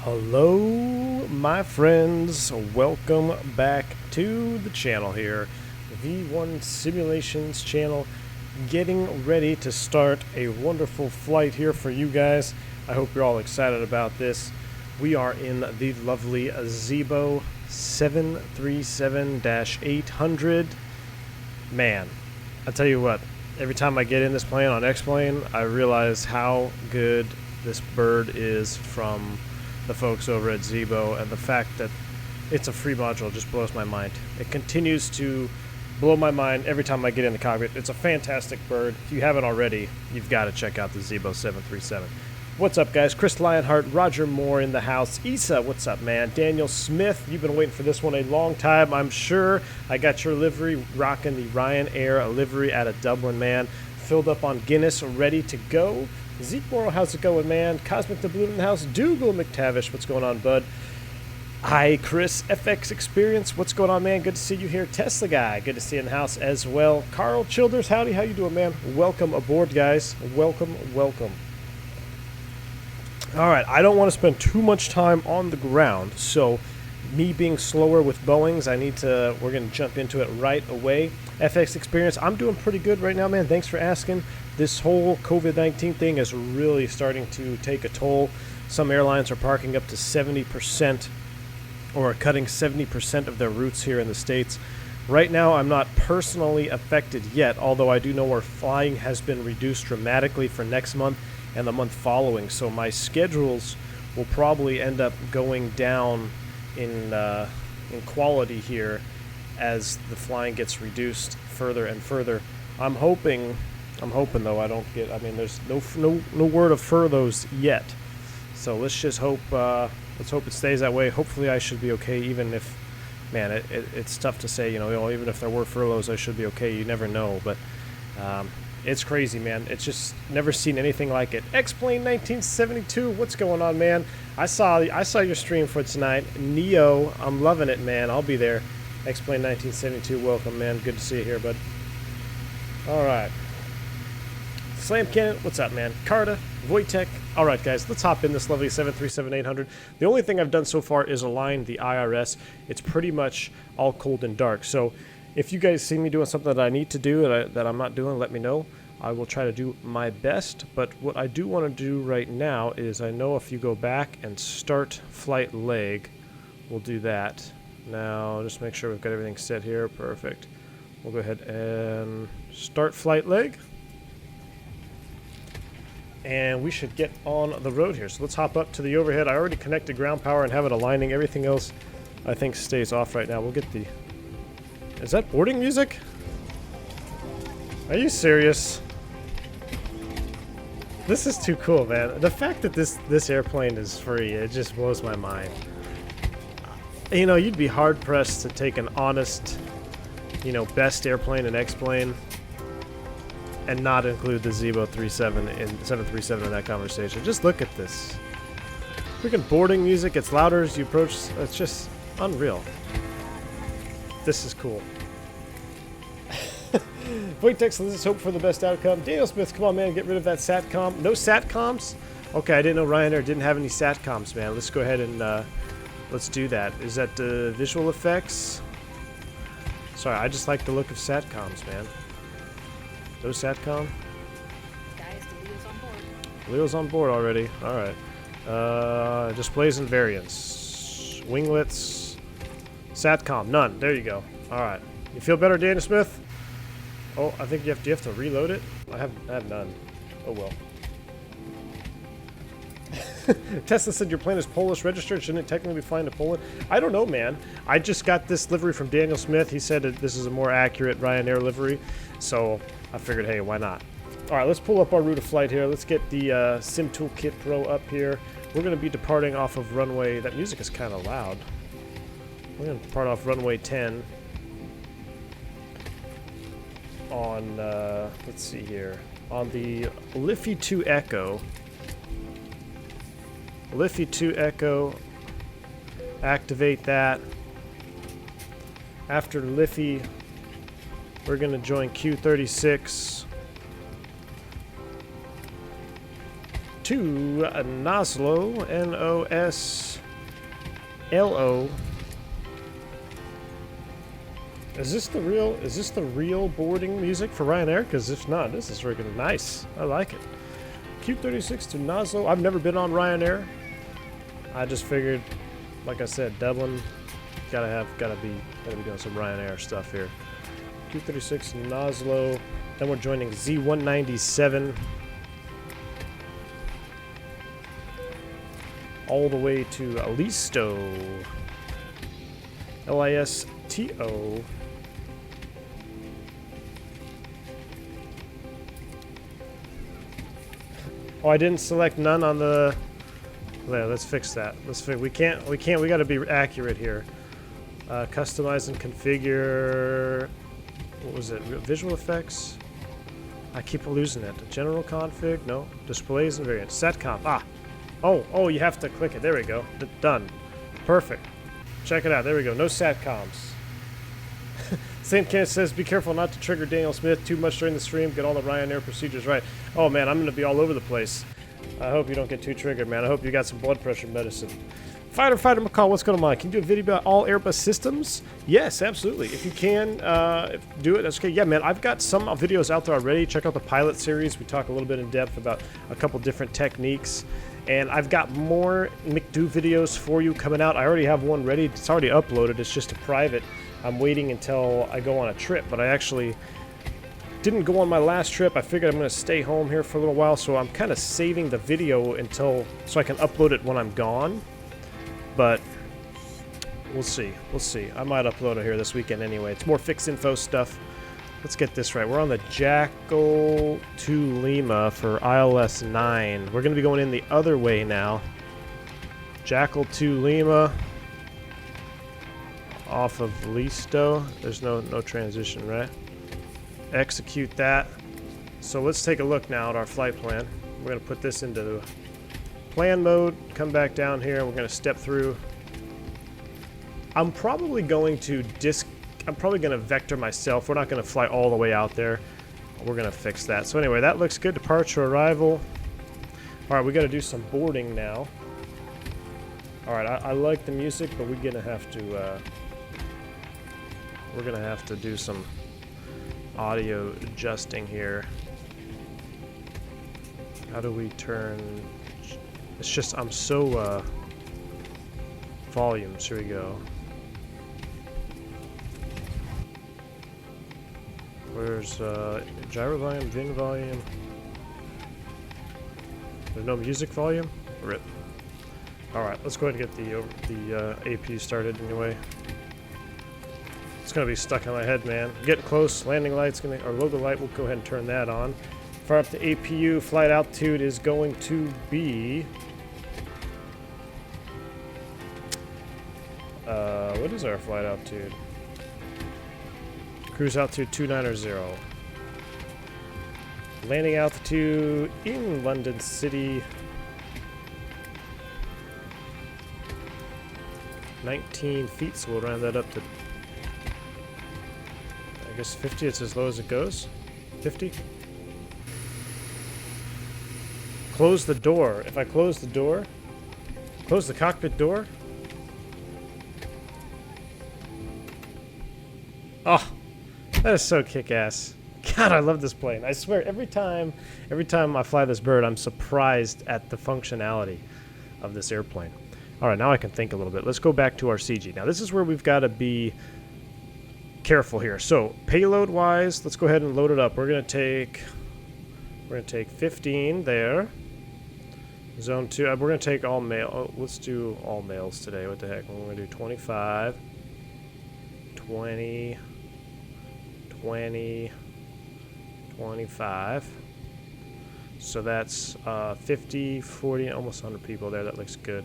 Hello, my friends. Welcome back to the channel here, V1 Simulations channel, getting ready to start a wonderful flight here for you guys. I hope you're all excited about this. We are in the lovely ZIBO 737-800. Man, I tell you what, every time I get in this plane on X-Plane, I realize how good this bird is from the folks over at ZIBO, and the fact that it's a free module just blows my mind. It continues to blow my mind every time I get in the cockpit. It's a fantastic bird. If you haven't already, you've got to check out the ZIBO 737. What's up, guys? Chris Lionheart, Roger Moore in the house. Issa, what's up, man? Daniel Smith, you've been waiting for this one a long time, I'm sure. I got your livery, rocking the Ryanair livery out of Dublin, man. Filled up on Guinness, ready to go. ZeekMorrow, how's it going, man? Cosmic the Balloon in the house. Dougal McTavish, what's going on, bud? Hi, Chris. FX Experience, what's going on, man? Good to see you here. Tesla Guy, good to see you in the house as well. Carl Childers, howdy, how you doing, man? Welcome aboard, guys. Welcome, welcome. All right, I don't want to spend too much time on the ground, so me being slower with Boeings, we're going to jump into it right away. FX Experience, I'm doing pretty good right now, man. Thanks for asking. This whole COVID-19 thing is really starting to take a toll. Some airlines are parking up to 70% or cutting 70% of their routes here in the States. Right now, I'm not personally affected yet, although I do know our flying has been reduced dramatically for next month and the month following. So my schedules will probably end up going down in quality here as the flying gets reduced further and further. I'm hoping though there's no word of furloughs yet. So let's just hope let's hope it stays that way. Hopefully I should be okay, even if, man, it's tough to say, even if there were furloughs I should be okay. You never know, but it's crazy, man. It's just never seen anything like it. X-Plane 1972, what's going on, man? I saw your stream for tonight. Neo, I'm loving it, man. I'll be there. X-Plane 1972, welcome, man. Good to see you here, bud. All right. Slam Cannon, what's up, man? Carta, Wojtek. All right, guys, let's hop in this lovely 737-800. The only thing I've done so far is align the IRS. It's pretty much all cold and dark. So if you guys see me doing something that I need to do that I'm not doing, let me know. I will try to do my best. But what I do want to do right now is, I know if you go back and start flight leg, we'll do that. Now, just make sure we've got everything set here. Perfect. We'll go ahead and start flight leg. And we should get on the road here. So let's hop up to the overhead. I already connected ground power and have it aligning. Everything else, I think, stays off right now. We'll get the... Is that boarding music? Are you serious? This is too cool, man. The fact that this airplane is free, it just blows my mind. You'd be hard-pressed to take an honest, best airplane and X-plane and not include the ZIBO 737 in that conversation. Just look at this. Freaking boarding music, it's louder as you approach. It's just unreal. This is cool. Wojtek, let's hope for the best outcome. Daniel Smith, come on, man, get rid of that SATCOM. No SATCOMs? Okay, I didn't know Ryanair didn't have any SATCOMs, man. Let's go ahead and let's do that. Is that visual effects? Sorry, I just like the look of SATCOMs, man. No SATCOM? Guys, the Leo's on board. Leo's on board already. Alright. Displays and variants. Winglets. SATCOM. None. There you go. Alright. You feel better, Daniel Smith? Oh, I think you have to reload it? I have none. Oh well. Tesla said your plane is Polish registered. Shouldn't it technically be flying to Poland? I don't know, man. I just got this livery from Daniel Smith. He said that this is a more accurate Ryanair livery, so I figured, hey, why not? All right, let's pull up our route of flight here. Let's get the Sim Toolkit Pro up here. We're going to be departing off of runway. That music is kind of loud. We're going to depart off runway 10 on, let's see here, on the Liffey 2 Echo. Liffey 2 Echo, activate that. After Liffey, we're going to join Q36. to Noslo, N-O-S-L-O. Is this the real boarding music for Ryanair? Because if not, this is freaking nice. I like it. Q36 to Noslo. I've never been on Ryanair. I just figured, like I said, Dublin, gotta be doing some Ryanair stuff here. Q36 to Noslo. Then we're joining Z197 all the way to Listo. L-I-S-T-O. Oh, I didn't select none on the... There, let's fix that. We gotta be accurate here. Customize and configure... What was it? Visual effects? I keep losing it. General config? No. Displays and variants. Set comp. Ah! Oh, you have to click it. There we go. Done. Perfect. Check it out. There we go. No satcoms. St. Kenneth says, be careful not to trigger Daniel Smith too much during the stream. Get all the Ryanair procedures right. Oh, man, I'm going to be all over the place. I hope you don't get too triggered, man. I hope you got some blood pressure medicine. Fighter McCall, what's going on? Can you do a video about all Airbus systems? Yes, absolutely. If you can do it, that's okay. Yeah, man, I've got some videos out there already. Check out the pilot series. We talk a little bit in depth about a couple different techniques. And I've got more McDo videos for you coming out. I already have one ready. It's already uploaded. It's just a private. I'm waiting until I go on a trip, but I actually didn't go on my last trip. I figured I'm going to stay home here for a little while, so I'm kind of saving the video so I can upload it when I'm gone. But we'll see. We'll see. I might upload it here this weekend anyway. It's more fix info stuff. Let's get this right. We're on the Jackal to Lima for ILS 9. We're going to be going in the other way now. Jackal to Lima. Off of Listo. There's no transition, right? Execute that. So let's take a look now at our flight plan. We're going to put this into the plan mode. Come back down here. We're going to step through. I'm probably going to vector myself. We're not going to fly all the way out there. We're going to fix that. So anyway, that looks good. Departure, arrival. All right, we got to do some boarding now. All right, I like the music, but we're going to have to do some audio adjusting here. How do we turn? It's just I'm so volumes. Here we go. Where's gyro volume, VIN volume? There's no music volume? RIP. Alright, let's go ahead and get the AP started anyway. It's gonna be stuck in my head, man. Getting close. Landing light's or logo light, we'll go ahead and turn that on. Fire up the APU. Flight altitude is going to be... what is our flight altitude? Cruise altitude 290. Landing altitude in London City 19 feet, so we'll round that up to, I guess 50. It's as low as it goes. 50. Close the door. If I close the door, close the cockpit door. Oh, that is so kick-ass. God, I love this plane. I swear, every time I fly this bird, I'm surprised at the functionality of this airplane. All right, now I can think a little bit. Let's go back to our CG. Now, this is where we've got to be careful here. So, payload-wise, let's go ahead and load it up. We're gonna take 15 there. Zone 2. We're gonna take all male. Oh, let's do all males today. What the heck? We're gonna do 25, 20. 20, 25. So that's 50, 40, almost 100 people there. That looks good.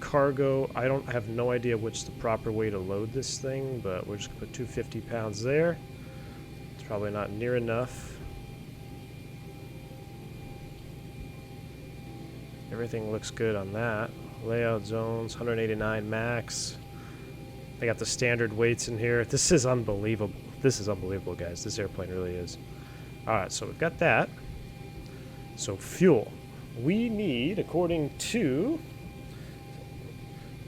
Cargo, I have no idea which the proper way to load this thing, but we're just going to put 250 pounds there. It's probably not near enough. Everything looks good on that. Layout zones, 189 max. They got the standard weights in here. This is unbelievable. This is unbelievable, guys. This airplane really is. All right, so we've got that. So fuel. We need, according to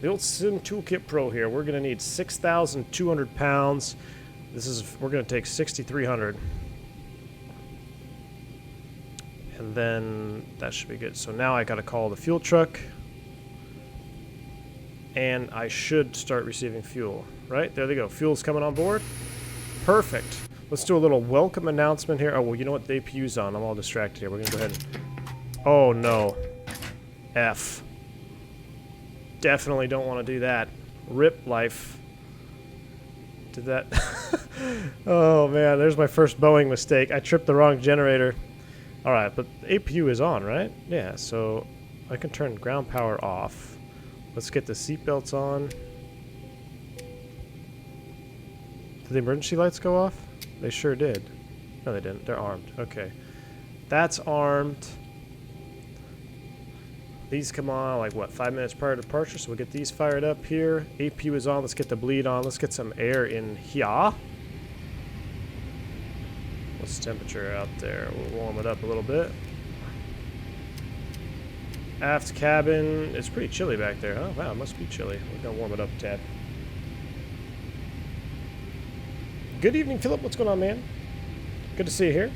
the old Sim Toolkit Pro here, we're going to need 6,200 pounds. We're going to take 6,300. And then that should be good. So now I got to call the fuel truck. And I should start receiving fuel. Right? There they go. Fuel's coming on board. Perfect. Let's do a little welcome announcement here. Oh, well, you know what? The APU's on. I'm all distracted here. We're going to go ahead and... Oh, no. F. Definitely don't want to do that. Rip life. Did that... Oh, man. There's my first Boeing mistake. I tripped the wrong generator. Alright, but the APU is on, right? Yeah, so I can turn ground power off. Let's get the seatbelts on. Did the emergency lights go off? They sure did. No, they didn't. They're armed. Okay. That's armed. These come on, like, what, 5 minutes prior to departure? So we'll get these fired up here. APU is on. Let's get the bleed on. Let's get some air in here. What's the temperature out there? We'll warm it up a little bit. Aft cabin. It's pretty chilly back there. Oh, wow, it must be chilly. We're going to warm it up a tad. Good evening, Philip. What's going on, man? Good to see you here.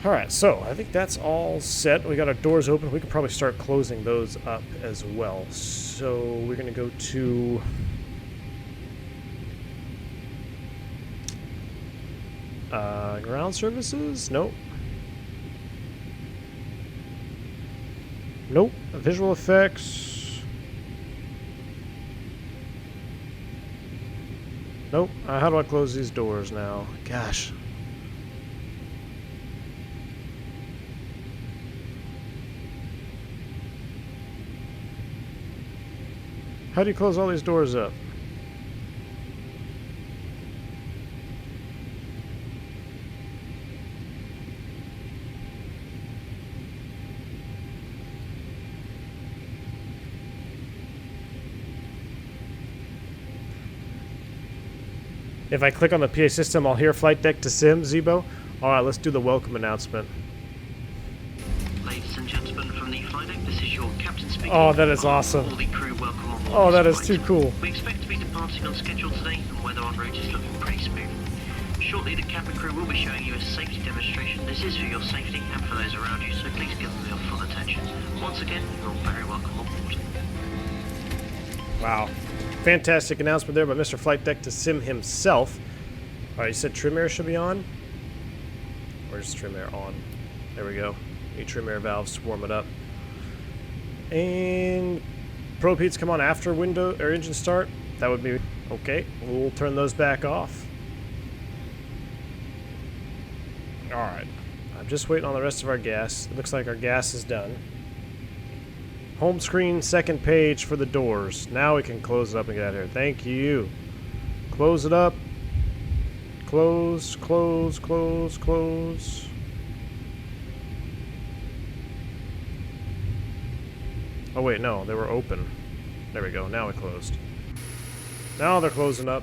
Alright, so I think that's all set. We got our doors open. We can probably start closing those up as well. So we're going to go to... ground services? Nope. Nope. Visual effects. Nope. How do I close these doors now? Gosh. How do you close all these doors up? If I click on the PA system, I'll hear flight deck to sim, ZIBO. Alright, let's do the welcome announcement. Ladies and gentlemen, from the flight deck, this is your captain speaking. Oh, that is awesome. All the crew welcome on board. Oh, that is too cool. We expect to be departing on schedule today, and weather en route is looking pretty smooth. Shortly, the cabin crew will be showing you a safety demonstration. This is for your safety and for those around you, so please give them your full attention. Once again, you're very welcome on board. Wow. Fantastic announcement there by Mr. Flight Deck to Sim himself. Alright, you said trim air should be on? Where's trim air on? There we go. Need trim air valves to warm it up. And probe heats come on after window or engine start. That would be okay. We'll turn those back off. Alright. I'm just waiting on the rest of our gas. It looks like our gas is done. Home screen, second page for the doors. Now we can close it up and get out of here. Thank you. Close it up. Close, close, close, close. Oh wait, no, they were open. There we go, now we closed. Now they're closing up.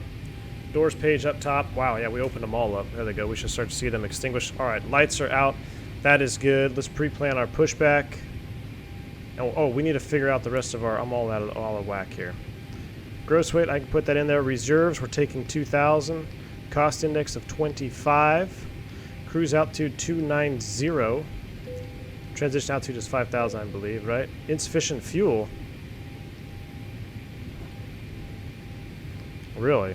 Doors page up top. Wow, yeah, we opened them all up. There they go, we should start to see them extinguished. Alright, lights are out. That is good. Let's pre-plan our pushback. Oh, we need to figure out the rest of our... I'm all out of whack here. Gross weight, I can put that in there. Reserves, we're taking 2,000. Cost index of 25. Cruise altitude 290. Transition altitude is 5,000, I believe, right? Insufficient fuel. Really?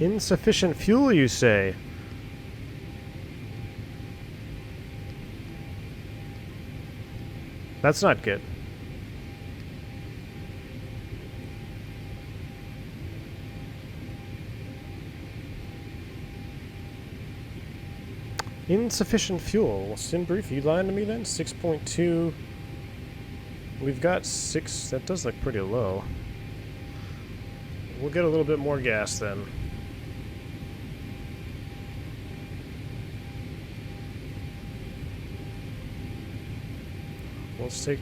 Insufficient fuel, you say? That's not good. Insufficient fuel. Well, sim brief, you lying to me then? 6.2. We've got 6. That does look pretty low. We'll get a little bit more gas then. Let's take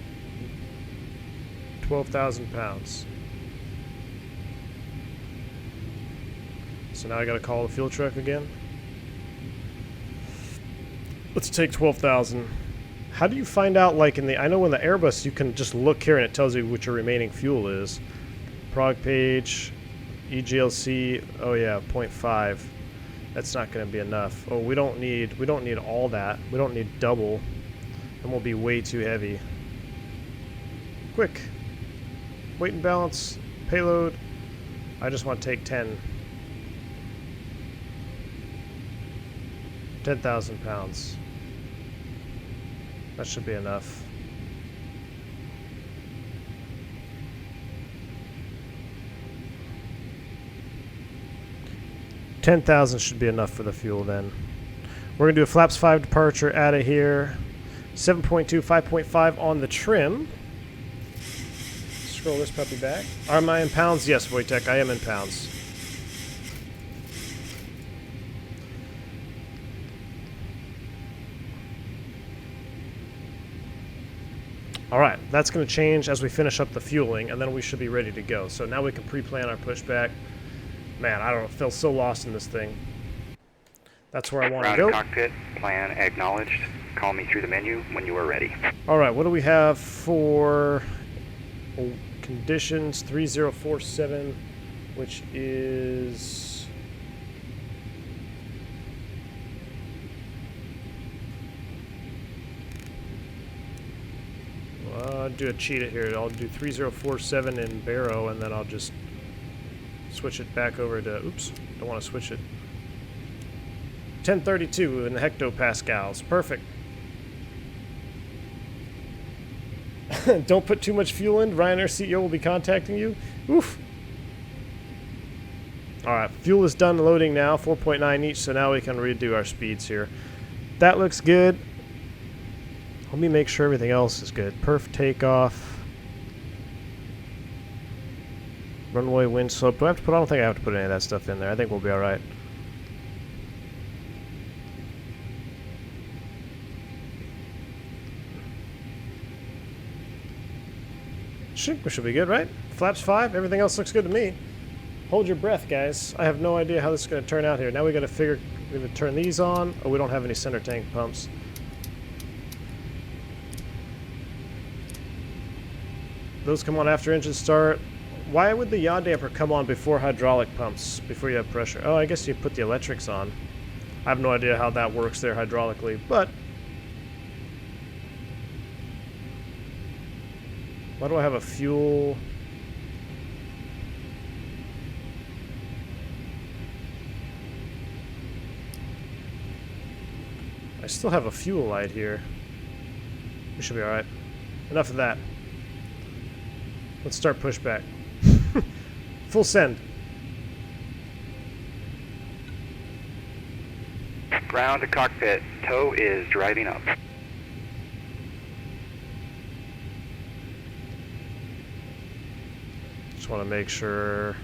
12,000 pounds. So now I gotta call the fuel truck again. Let's take 12,000. How do you find out, like in the, I know in the Airbus you can just look here and it tells you what your remaining fuel is. Prog page, EGLC, oh yeah, 0.5. That's not gonna be enough. Oh, we don't need all that. We don't need double. And we'll be way too heavy. Quick. Weight and balance, payload. I just want to take 10,000 pounds. That should be enough. $10,000 should be enough for the fuel then. We're going to do a flaps 5 departure out of here. 7.2, 5.5 on the trim. Scroll this puppy back. Am I in pounds? Yes, Wojtek, I am in pounds. Alright, that's going to change as we finish up the fueling, and then we should be ready to go. So now we can pre-plan our pushback. Man, I don't know, feel so lost in this thing. That's where I want to go. Cockpit, plan acknowledged. Call me through the menu when you are ready. Alright, what do we have for conditions? 3047, which is... I'll do a cheat it here. I'll do 3047 in Barrow, and then I'll just switch it back over to... Oops, don't want to switch it. 1032 in hectopascals. Perfect. Don't put too much fuel in. Ryanair CEO will be contacting you. Oof. Alright, fuel is done loading now. 4.9 each, so now we can redo our speeds here. That looks good. Let me make sure everything else is good. Perf takeoff. Runway wind slope. Do I have to put? I don't think I have to put any of that stuff in there. I think we'll be alright. We should be good, right? Flaps 5. Everything else looks good to me. Hold your breath, guys. I have no idea how this is going to turn out here. Now we got to figure. We're going to turn these on. Oh, we don't have any center tank pumps. Those come on after engine start. Why would the yaw damper come on before hydraulic pumps, before you have pressure? Oh, I guess you put the electrics on. I have no idea how that works there hydraulically, but... Why do I have a fuel... I still have a fuel light here. We should be alright. Enough of that. Let's start pushback. Full send. Ground to cockpit. Tow is driving up. Just want to make sure.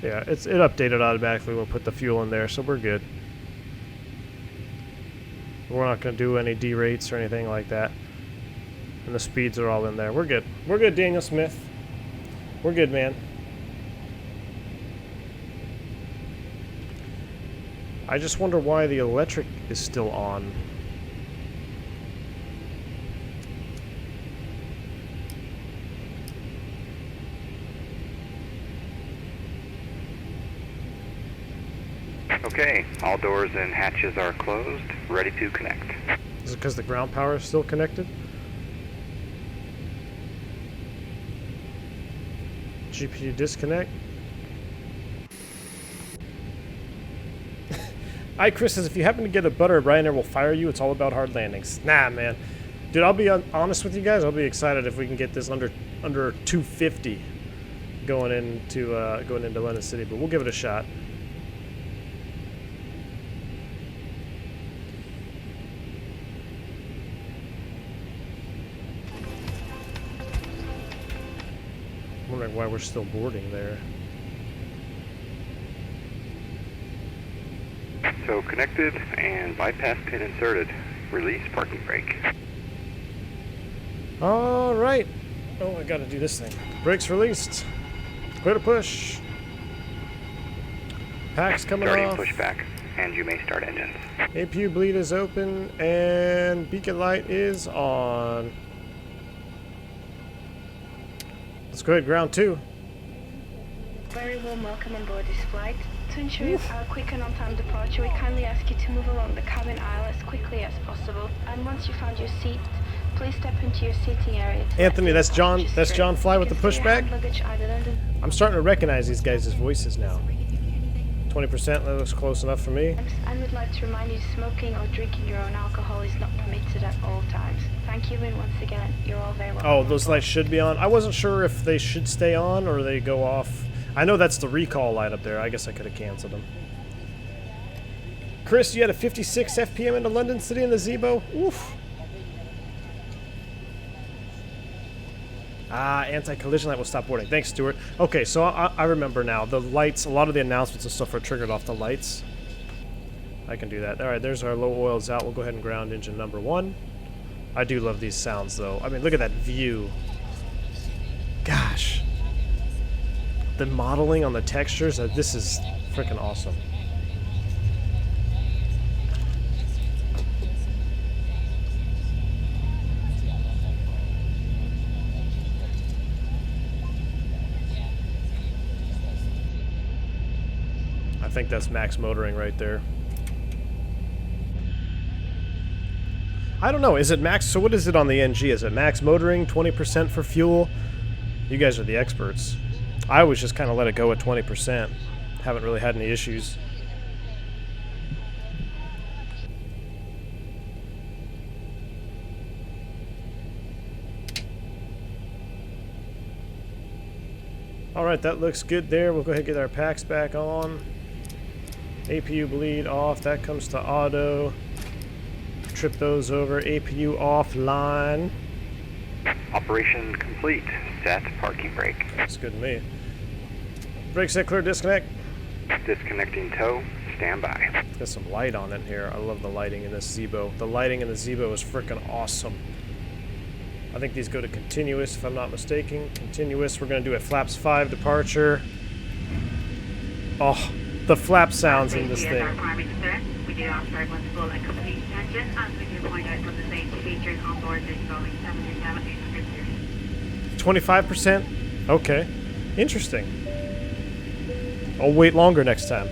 Yeah, it updated automatically when we put the fuel in there, so we're good. We're not going to do any derates or anything like that. And the speeds are all in there. We're good. We're good, Daniel Smith. We're good, man. I just wonder why the electric is still on. Okay, all doors and hatches are closed, ready to connect. Is it because the ground power is still connected? GPU disconnect. Chris says, if you happen to get a butter, Ryanair will fire you. It's all about hard landings. Nah, man. Dude, I'll be honest with you guys. I'll be excited if we can get this under 250 going into London City, but we'll give it a shot. I'm wondering why we're still boarding there. So connected and bypass pin inserted. Release parking brake. All right. Oh, I gotta do this thing. Brakes released. Clear to push. Pack's coming Starting off. pushback, and you may start engines. APU bleed is open, and beacon light is on. Let's go ahead, ground 2. Very warm welcome on board this flight. To ensure our quick and on-time departure, we kindly ask you to move along the cabin aisle as quickly as possible. And once you found your seat, please step into your seating area. Anthony, that's John. That's John Fly with the pushback. I'm starting to recognize these guys' voices now. 20%, that looks close enough for me. And would like to remind you, smoking or drinking your own alcohol is not permitted at all times. Thank you, and once again, you're all very welcome. Oh, those lights should be on. I wasn't sure if they should stay on or they go off. I know that's the recall light up there. I guess I could have canceled them. Chris, you had a 56 FPM into London City in the ZIBO? Oof. Anti-collision light will stop boarding. Thanks, Stuart. Okay, so I remember now. The lights, a lot of the announcements and stuff are triggered off the lights. I can do that. All right, there's our low oils out. We'll go ahead and ground engine number 1. I do love these sounds, though. I mean, look at that view. Gosh. The modeling on the textures, this is freaking awesome. I think that's max motoring right there. I don't know, is it max? So what is it on the NG? Is it max motoring, 20% for fuel? You guys are the experts. I always just kind of let it go at 20%. Haven't really had any issues. Alright, that looks good there. We'll go ahead and get our packs back on. APU bleed off. That comes to auto. Trip those over. APU offline. Operation complete. Set parking brake. That's good to me. Brake set clear, disconnect. Disconnecting tow. Stand by. Got some light on it here. I love the lighting in this ZIBO. The lighting in the ZIBO is freaking awesome. I think these go to continuous, if I'm not mistaken. Continuous. We're going to do a flaps 5 departure. Oh, the flap sounds in this thing. We do offer one full and complete attention, and we do point out from the safety features on board this Boeing 737-800 series. 25%? Okay. Interesting. I'll wait longer next time.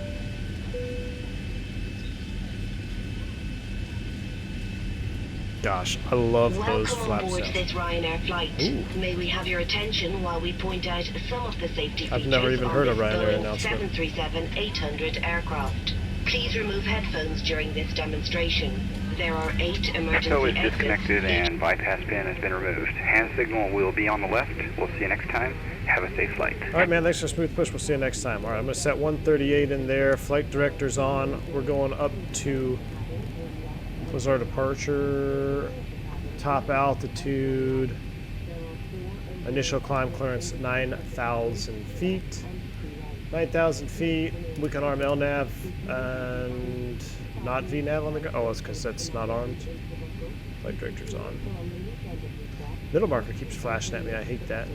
Gosh, I love those flap sounds. Welcome aboard this Ryanair flight. Ooh. May we have your attention while we point out some of the safety features I've never even heard a Ryanair Boeing announcement. 737-800 aircraft. Please remove headphones during this demonstration. There are 8 emergency Tow is exits. disconnected and bypass pin has been removed. Hand signal will be on the left. We'll see you next time. Have a safe flight. Alright, man, thanks for smooth push. We'll see you next time. Alright, I'm going to set 138 in there. Flight director's on. We're going up to... What was our departure? Top altitude. Initial climb clearance 9,000 feet. 9,000 feet. We can arm LNAV and not VNAV on the ground. Oh, it's because that's not armed. Flight director's on. Middle marker keeps flashing at me. I hate that.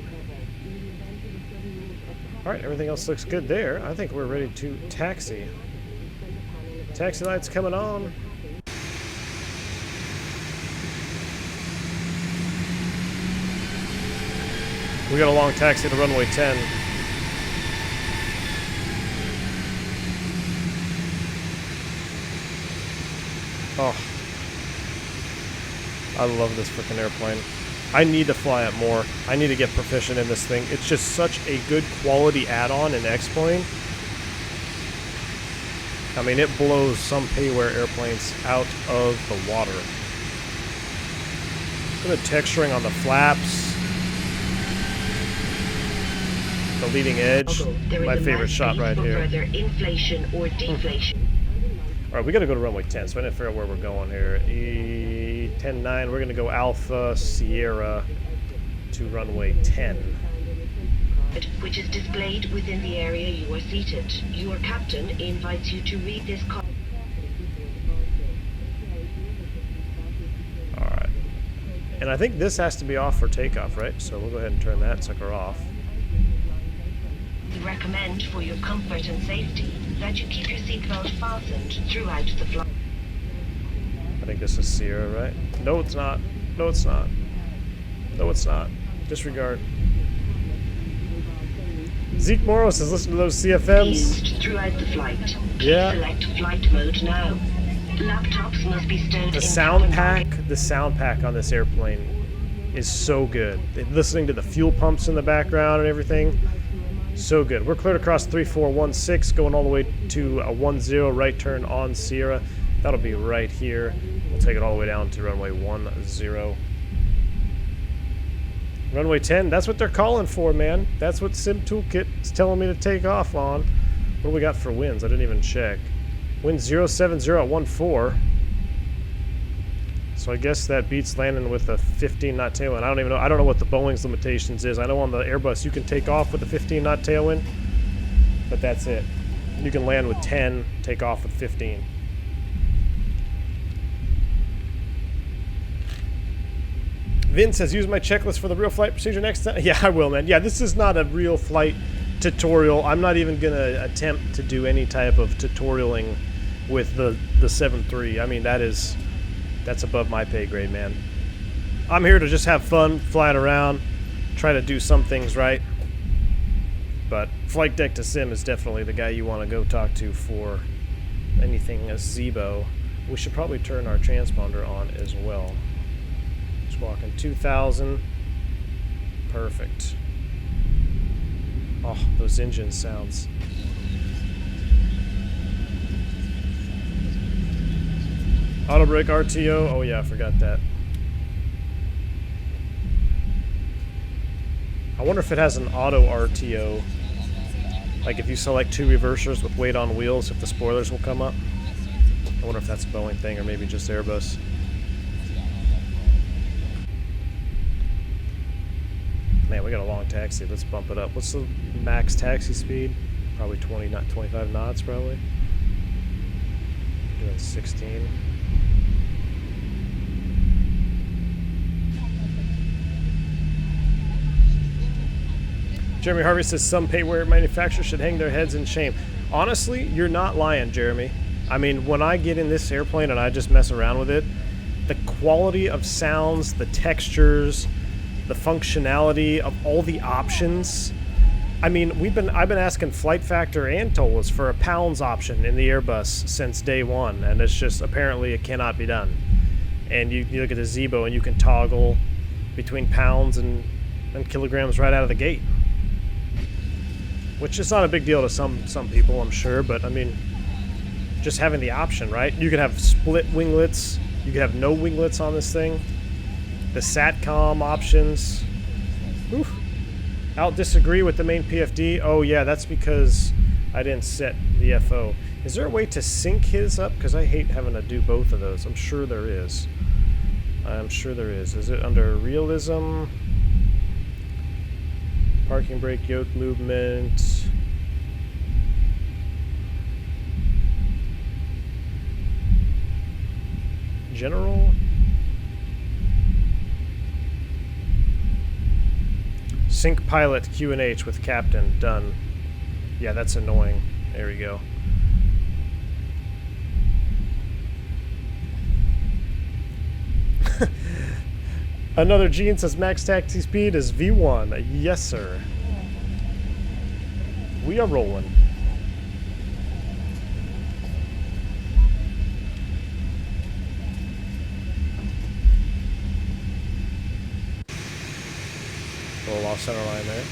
Alright, everything else looks good there. I think we're ready to taxi. Taxi lights coming on. We got a long taxi to runway 10. Oh. I love this freaking airplane. I need to fly it more. I need to get proficient in this thing. It's just such a good quality add-on in X-Plane. I mean, it blows some payware airplanes out of the water. Look at the texturing on the flaps. The leading edge. My favorite shot right here. Further inflation or deflation. Alright, we gotta go to runway 10, so I didn't figure out where we're going here. E10-9, we're gonna go Alpha Sierra to runway 10. Which is displayed within the area you are seated. Your captain invites you to read this Alright. And I think this has to be off for takeoff, right? So we'll go ahead and turn that sucker off. We recommend for your comfort and safety that you keep your seatbelt fastened throughout the flight. I think this is Sierra, right? No, it's not. No, it's not. No, it's not. Disregard. Zeekmorrow says, listen to those CFMs. Used throughout the flight. Yeah. Select flight mode now. Laptops must be stowed The in sound cabin pack, the sound pack on this airplane is so good. Listening to the fuel pumps in the background and everything, so good. We're cleared across 3416, going all the way to a 10 right turn on Sierra. That'll be right here. We'll take it all the way down to runway 10. Runway 10, that's what they're calling for, man. That's what Sim Toolkit is telling me to take off on. What do we got for winds? I didn't even check. Wind 070 at 14. So I guess that beats landing with a 15 knot tailwind. I don't even know. I don't know what the Boeing's limitations is. I know on the Airbus you can take off with a 15 knot tailwind, but that's it. You can land with 10, take off with 15. Vin says, use my checklist for the real flight procedure next time. Yeah, I will, man. Yeah, this is not a real flight tutorial. I'm not even going to attempt to do any type of tutorialing with the 7.3. I mean, that's above my pay grade, man. I'm here to just have fun, flying around, try to do some things right. But Flight Deck to Sim is definitely the guy you want to go talk to for anything as ZIBO. We should probably turn our transponder on as well. Squawking 2000. Perfect. Oh, those engine sounds. Auto brake RTO. Oh yeah, I forgot that. I wonder if it has an auto RTO. Like if you select 2 reversers with weight on wheels, if the spoilers will come up. I wonder if that's a Boeing thing or maybe just Airbus. Man, we got a long taxi. Let's bump it up. What's the max taxi speed? Probably 20, not 25 knots, probably. Doing 16. Jeremy Harvey says some payware manufacturers should hang their heads in shame. Honestly, you're not lying, Jeremy. I mean, when I get in this airplane and I just mess around with it, the quality of sounds, the textures, the functionality of all the options. I mean, I've been asking Flight Factor and Tolas for a pounds option in the Airbus since day one, and it's just apparently it cannot be done. And you look at the ZIBO and you can toggle between pounds and kilograms right out of the gate, which is not a big deal to some people, I'm sure. But I mean, just having the option, right? You could have split winglets. You could have no winglets on this thing. The SATCOM options. Oof. I'll disagree with the main PFD. Oh yeah, that's because I didn't set the FO. Is there a way to sync his up? Because I hate having to do both of those. I'm sure there is. I'm sure there is. Is it under realism? Parking brake, yoke movement. General? Sync pilot Q&H with captain. Done. Yeah, that's annoying. There we go. Another Gene says max taxi speed is V1. Yes, sir. We are rolling. A little off center line there.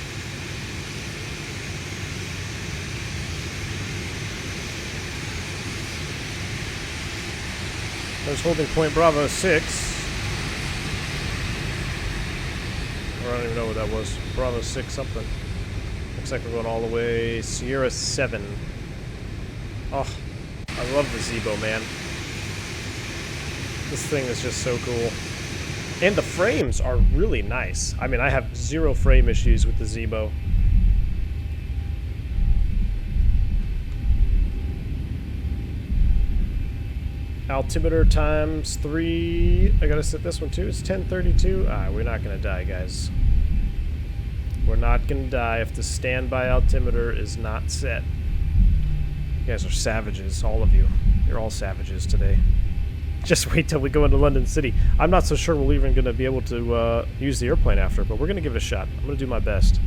There's holding point Bravo 6. Or I don't even know what that was. Bravo 6 something. Looks like we're going all the way Sierra 7. Oh, I love the ZIBO, man. This thing is just so cool. And the frames are really nice. I mean, I have 0 frame issues with the ZIBO. Altimeter times 3. I gotta set this one too. It's 1032. Alright, we're not gonna die, guys. We're not gonna die if the standby altimeter is not set. You guys are savages, all of you. You're all savages today. Just wait till we go into London City. I'm not so sure we're even gonna be able to use the airplane after, but we're gonna give it a shot. I'm gonna do my best.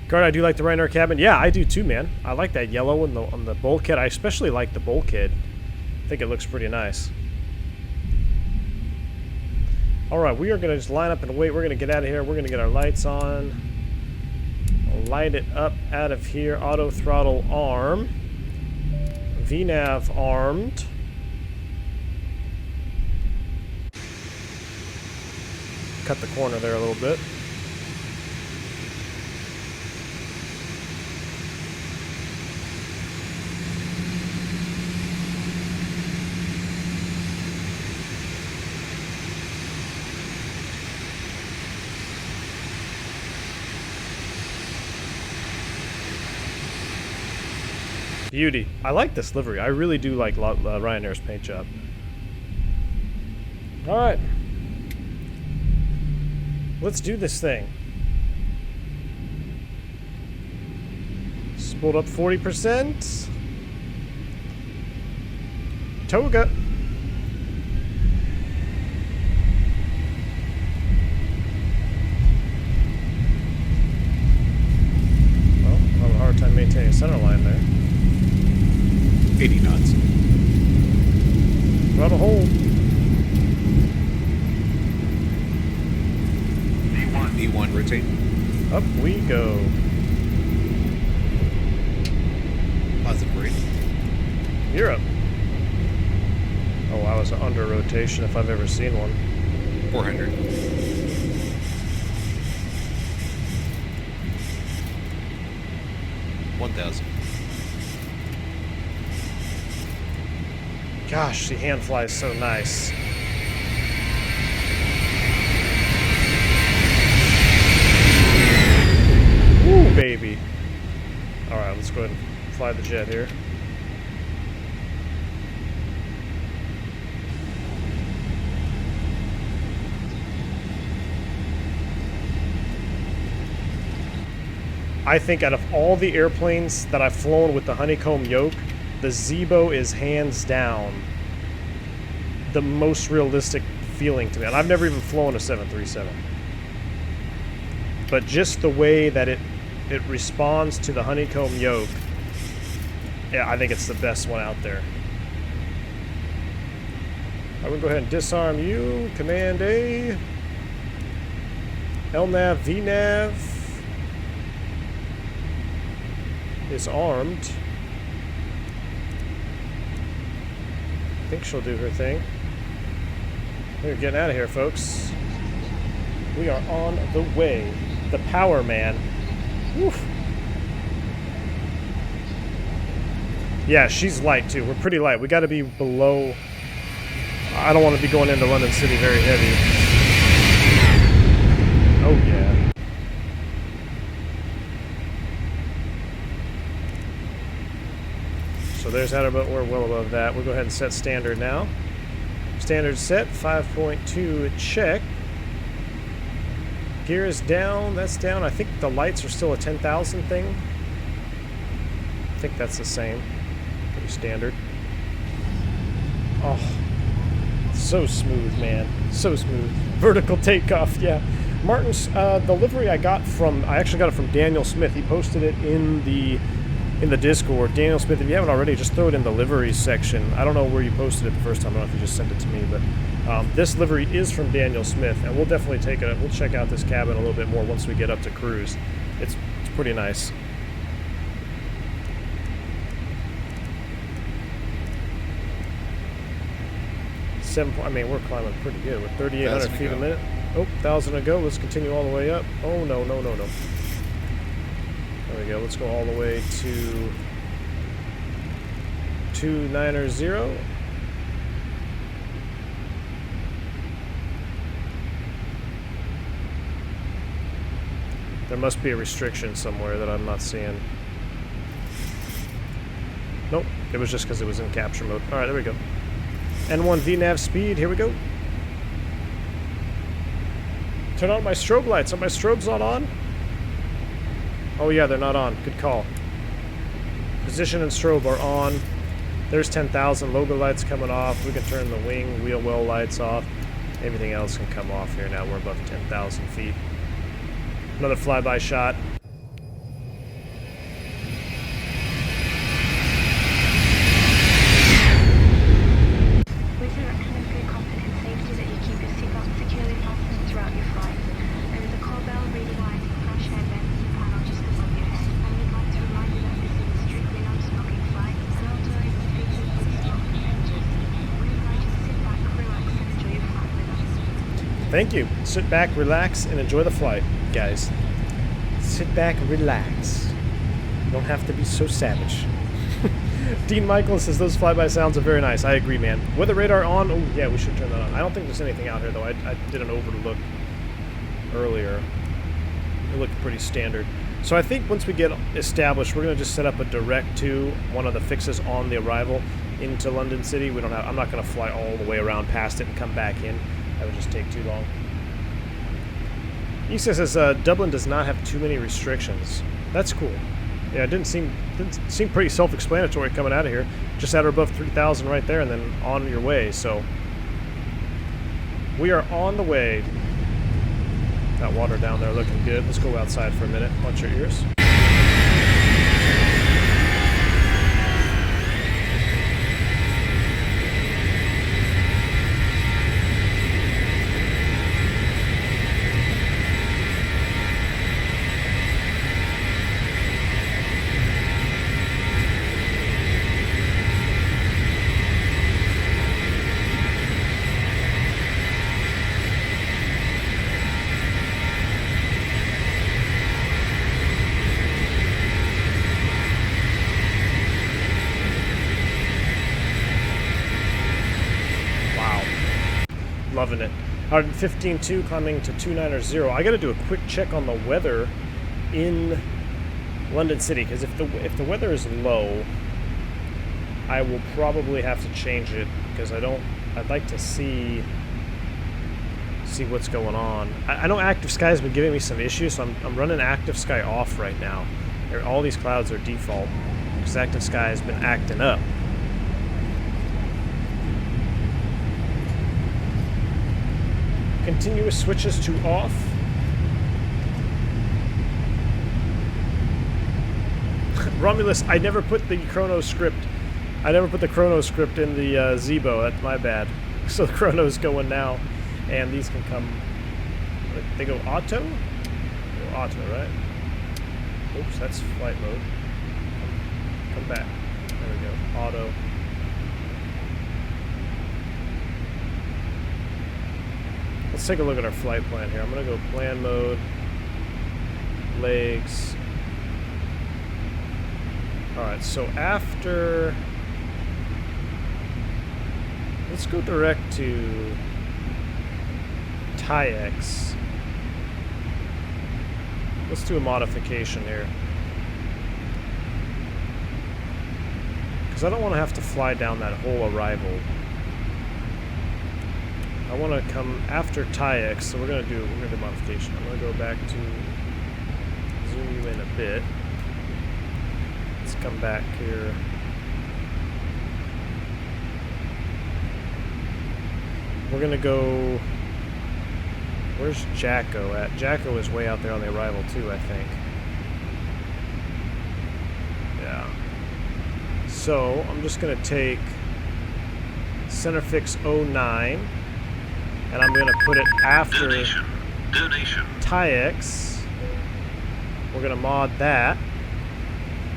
Guard, I do like the Ryanair cabin. Yeah, I do too, man. I like that yellow on the bulkhead. I especially like the bulkhead. I think it looks pretty nice. Alright, we are going to just line up and wait. We're going to get out of here. We're going to get our lights on. Light it up out of here. Auto throttle arm. VNav armed. Cut the corner there a little bit. Beauty. I like this livery. I really do like Ryanair's paint job. Alright. Let's do this thing. Spooled up 40%. Toga. Well, I'm having a hard time maintaining center line there. 80 knots. Throttle hold. V1 rotate. Up we go. Positive brake. You're up. Oh, I was under rotation if I've ever seen one. 400. 1,000. Gosh, the hand fly is so nice. Woo, baby. Alright, let's go ahead and fly the jet here. I think out of all the airplanes that I've flown with the honeycomb yoke, the ZIBO is hands down the most realistic feeling to me. And I've never even flown a 737. But just the way that it responds to the honeycomb yoke, yeah, I think it's the best one out there. I'm gonna go ahead and disarm you. Command A. LNAV, VNav is armed. I think she'll do her thing. We're getting out of here, folks. We are on the way. The power man. Woof. Yeah, she's light too. We're pretty light. We got to be below. I don't want to be going into London City very heavy. Oh yeah. So there's outer, but we're well above that. We'll go ahead and set standard now. Standard set, 5.2 check. Gear is down, that's down. I think the lights are still a 10,000 thing. I think that's the same. Pretty standard. Oh, so smooth, man. So smooth. Vertical takeoff, yeah. Martin's, the livery I actually got it from Daniel Smith. He posted it in the Discord. Daniel Smith, if you haven't already, just throw it in the liveries section. I don't know where you posted it the first time. I don't know if you just sent it to me, but this livery is from Daniel Smith, and we'll definitely we'll check out this cabin a little bit more once we get up to cruise. It's pretty nice. I mean, we're climbing pretty good with 3,800 feet a minute. Oh, 1,000 to go. Let's continue all the way up. Oh, no, no, no, no. There we go. Let's go all the way to 290. There must be a restriction somewhere that I'm not seeing. Nope. It was just because it was in capture mode. Alright, there we go. N1 VNAV speed, here we go. Turn on my strobe lights. Are my strobes not on? Oh yeah, they're not on. Good call. Position and strobe are on. There's 10,000 logo lights coming off. We can turn the wing, wheel well lights off. Everything else can come off here now. We're above 10,000 feet. Another flyby shot. We do recommend good confidence safety that you keep your seatbelt securely fastened throughout your flight. There is a call bell reading light crash airbags panel just above your head. And we'd like to remind you that this is a strictly non-smoking flight. And although it's fitted with smoke detectors, we invite you to sit back, relax, and enjoy your flight with us. Thank you. Sit back, relax, and enjoy the flight, guys. Sit back, relax. You don't have to be so savage. Dean Michael says those flyby sounds are very nice. I agree, man. Weather radar on. Oh, yeah, we should turn that on. I don't think there's anything out here, though. I did an overlook earlier. It looked pretty standard. So I think once we get established, we're going to just set up a direct to one of the fixes on the arrival into London City. We don't have. I'm not going to fly all the way around past it and come back in. That would just take too long. Issa says Dublin does not have too many restrictions. That's cool. Yeah, it didn't seem pretty self-explanatory coming out of here. Just at or above 3,000 right there, and then on your way. So we are on the way. That water down there looking good. Let's go outside for a minute. Watch your ears. Loving it. 115.2 climbing to 290. I got to do a quick check on the weather in London City, because if the weather is low, I will probably have to change it, because I'd like to see what's going on. I know Active Sky has been giving me some issues, so I'm running Active Sky off right now. All these clouds are default because Active Sky has been acting up. Continuous switches to off. Romulus, I never put the chrono script. I never put the chrono script in the ZIBO. That's my bad. So the chrono's going now, and these can come. They go auto. They go auto, right? Oops, that's flight mode. Come back. There we go. Auto. Let's take a look at our flight plan here. I'm going to go plan mode, legs. Alright, so after... Let's go direct to TIEX. Let's do a modification here. Because I don't want to have to fly down that whole arrival. I want to come after TIEX, so we're gonna do modification. I'm gonna go back to zoom you in a bit. Let's come back here. We're gonna go. Where's Jacko at? Jacko is way out there on the arrival too, I think. Yeah. So I'm just gonna take center fix 09. And I'm going to put it after TIEX. We're going to mod that.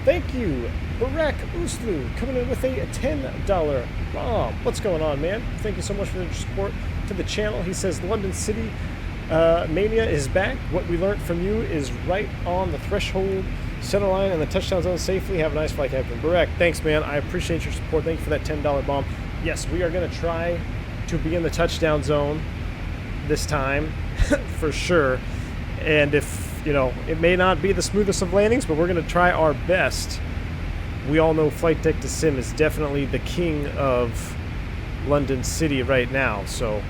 Thank you, BurakUslu, coming in with a $10 bomb. What's going on, man? Thank you so much for your support to the channel. He says, London City Mania is back. What we learned from you is right on the threshold, center line, and the touchdown zone safely. Have a nice flight, Captain Burak. Thanks, man. I appreciate your support. Thank you for that $10 bomb. Yes, we are going to try to be in the touchdown zone this time for sure, and if you know, it may not be the smoothest of landings, but we're going to try our best we all know Flight Deck to Sim is definitely the king of London City right now, so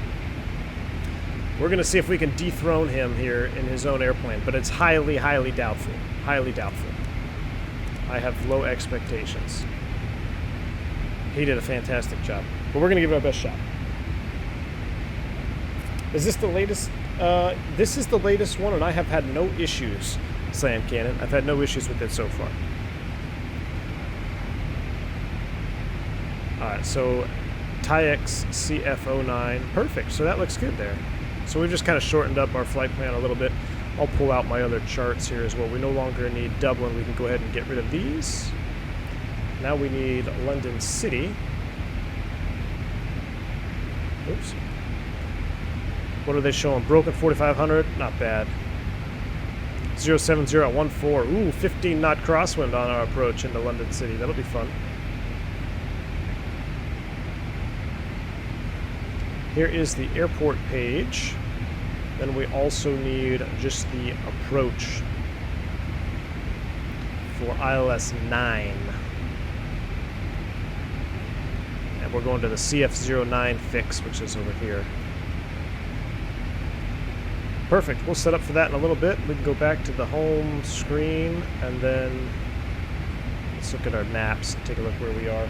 we're going to see if we can dethrone him here in his own airplane, but it's highly, highly doubtful. Highly doubtful. I have low expectations. He did a fantastic job, but we're going to give it our best shot. Is this the latest? This is the latest one, and I have had no issues, Slam Cannon. I've had no issues with it so far. Alright, so TIEX CF09. Perfect, so that looks good there. So we've just kind of shortened up our flight plan a little bit. I'll pull out my other charts here as well. We no longer need Dublin. We can go ahead and get rid of these. Now we need London City. Oops. What are they showing? Broken 4500? Not bad. 070 at 14. Ooh, 15 knot crosswind on our approach into London City. That'll be fun. Here is the airport page. Then we also need just the approach for ILS 9. And we're going to the CF09 fix, which is over here. Perfect. We'll set up for that in a little bit. We can go back to the home screen and then let's look at our maps and take a look where we are.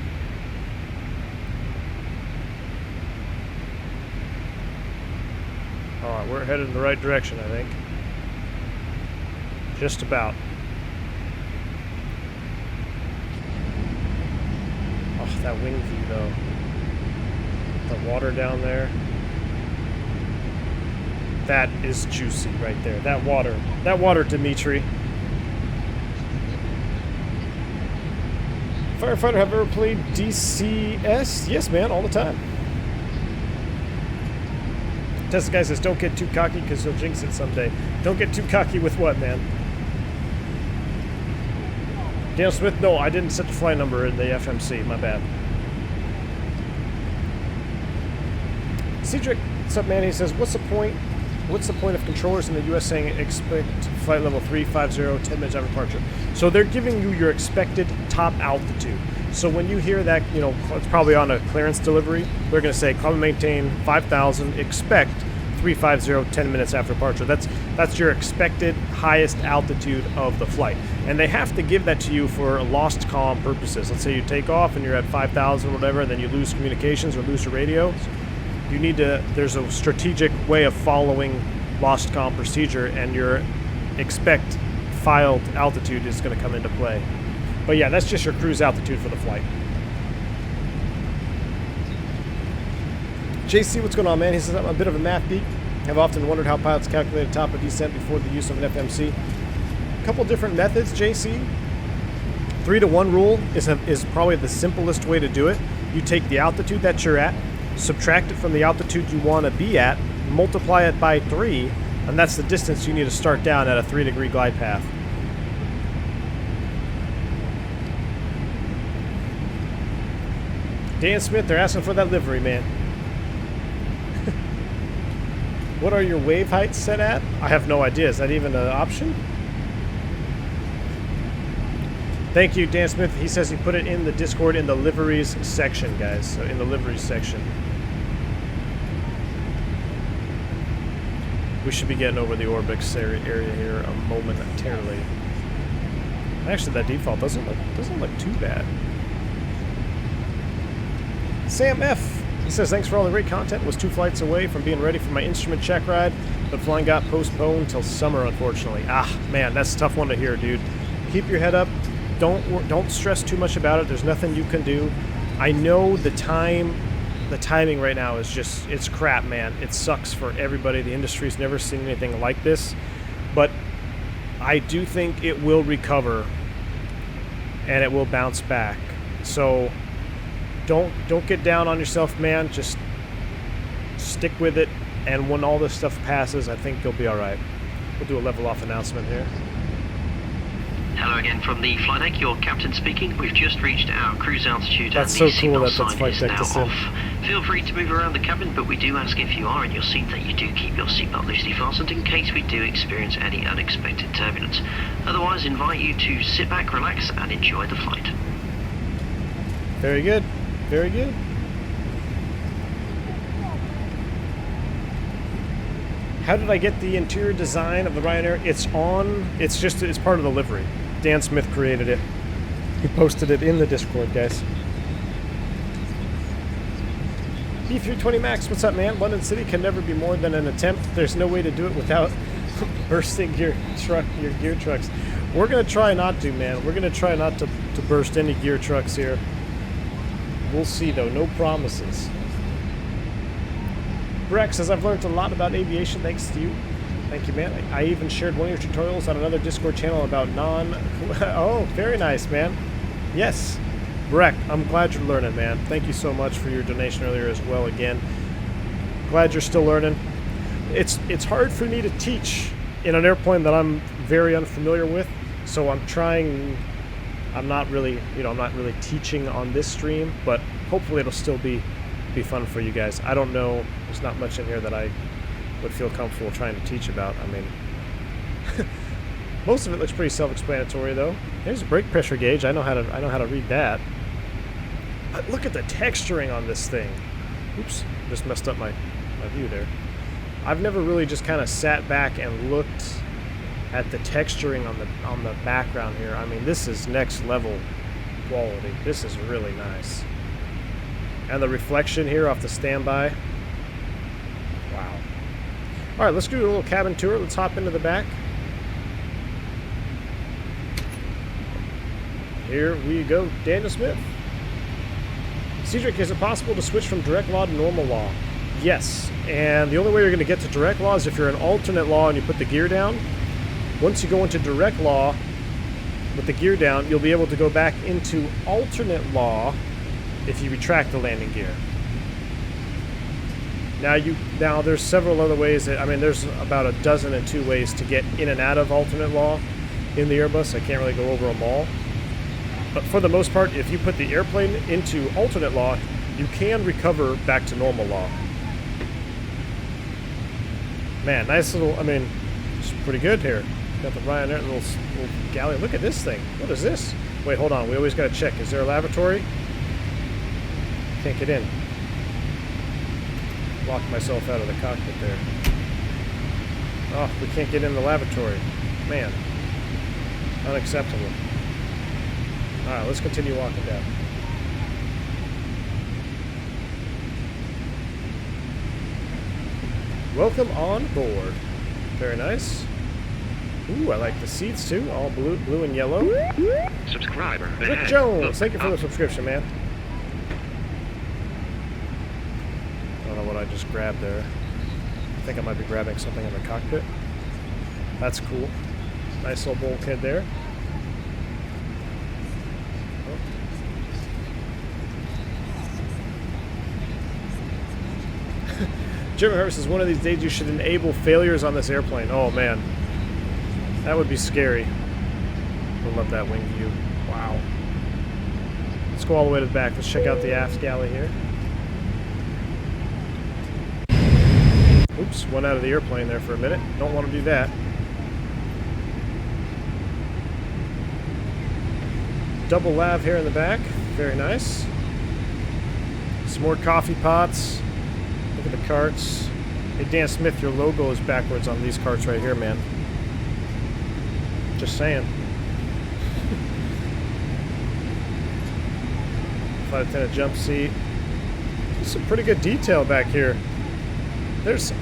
Alright, we're headed in the right direction, I think. Just about. Oh, that wing view, though. The water down there. That is juicy right there. That water, Dimitri. Firefighter, have ever played DCS? Yes, man, all the time. Tesla guy says, don't get too cocky because you'll jinx it someday. Don't get too cocky with what, man? Daniel Smith, no, I didn't set the flight number in the FMC. My bad. Cedric, what's up, man? He says, what's the point of controllers in the U.S. saying expect flight level 350, 10 minutes after departure? So they're giving you your expected top altitude. So when you hear that, you know, it's probably on a clearance delivery, they're going to say, climb and maintain 5,000, expect 350, 10 minutes after departure. That's your expected highest altitude of the flight. And they have to give that to you for lost comm purposes. Let's say you take off and you're at 5,000 or whatever, and then you lose communications or lose your radio. You need to, there's a strategic way of following lost comm procedure, and your expect filed altitude is going to come into play. But yeah, that's just your cruise altitude for the flight. JC, what's going on, man? He says, I'm a bit of a math geek. I've often wondered how pilots calculate a top of descent before the use of an FMC. A couple different methods, JC. 3-to-1 rule is probably the simplest way to do it. You take the altitude that you're at, subtract it from the altitude you want to be at, multiply it by 3, and that's the distance you need to start down at a 3-degree glide path. Dan Smith, they're asking for that livery, man. What are your wave heights set at? I have no idea. Is that even an option? Thank you, Dan Smith. He says he put it in the Discord in the liveries section, guys. So in the liveries section. We should be getting over the Orbix area here momentarily. Actually, that default doesn't look too bad. Sam F. He says, thanks for all the great content. Was 2 flights away from being ready for my instrument check ride, but flying got postponed till summer, unfortunately. Ah, man, that's a tough one to hear, dude. Keep your head up. Don't stress too much about it. There's nothing you can do. I know the timing right now is just, it's crap, man. It sucks for everybody. The industry's never seen anything like this, but I do think it will recover and it will bounce back. So don't get down on yourself, man. Just stick with it, and when all this stuff passes, I think you'll be all right. We'll do a level off announcement here. Hello again from the flight deck, your captain speaking. We've just reached our cruise altitude That's and the so cool seatbelt that that's sign flight is deck now to sim. off. Feel free to move around the cabin, but we do ask if you are in your seat that you do keep your seatbelt loosely fastened in case we do experience any unexpected turbulence. Otherwise, invite you to sit back, relax, and enjoy the flight. Very good. Very good. How did I get the interior design of the Ryanair? It's part of the livery. Dan Smith created it. He posted it in the Discord, guys. B320 Max, what's up, man? London City can never be more than an attempt. There's no way to do it without bursting your gear trucks. We're gonna try not to, man. We're gonna try not to burst any gear trucks here. We'll see, though. No promises. Breck says, I've learned a lot about aviation thanks to you. Thank you, man. I even shared one of your tutorials on another Discord channel about Oh, very nice, man. Yes. Breck, I'm glad you're learning, man. Thank you so much for your donation earlier as well, again. Glad you're still learning. It's hard for me to teach in an airplane that I'm very unfamiliar with, so I'm not really teaching on this stream, but hopefully it'll still be fun for you guys. I don't know, there's not much in here that I would feel comfortable trying to teach about. I mean, most of it looks pretty self-explanatory, though. There's a brake pressure gauge. I know how to read that. But look at the texturing on this thing. Oops, just messed up my view there. I've never really just kind of sat back and looked at the texturing on the background here. I mean, this is next level quality. This is really nice. And the reflection here off the standby. Wow. All right, let's do a little cabin tour. Let's hop into the back. Here we go, Daniel Smith. Cedric, is it possible to switch from direct law to normal law? Yes, and the only way you're going to get to direct law is if you're in alternate law and you put the gear down. Once you go into direct law with the gear down, you'll be able to go back into alternate law if you retract the landing gear. Now there's several other ways there's about 12 ways to get in and out of alternate law in the Airbus. I can't really go over them all. But for the most part, if you put the airplane into alternate law, you can recover back to normal law. Man, nice little, it's pretty good here. Got the Ryanair little galley. Look at this thing. What is this? Wait, hold on. We always got to check. Is there a lavatory? Can't get in. Locked myself out of the cockpit there. Oh, we can't get in the lavatory. Man. Unacceptable. Alright, let's continue walking down. Welcome on board. Very nice. Ooh, I like the seats too. All blue and yellow. Subscriber. Rick Jones, thank you for the subscription, man. I don't know what I just grabbed there. I think I might be grabbing something in the cockpit. That's cool. Nice little bulkhead there. Jimmy Harris says, one of these days you should enable failures on this airplane. Oh, man. That would be scary. I love that wing view. Wow. Let's go all the way to the back. Let's check out the aft galley here. Oops, went out of the airplane there for a minute. Don't want to do that. Double lav here in the back. Very nice. Some more coffee pots. Look at the carts. Hey, Dan Smith, your logo is backwards on these carts right here, man. Just saying. Flight attendant jump seat. There's some pretty good detail back here.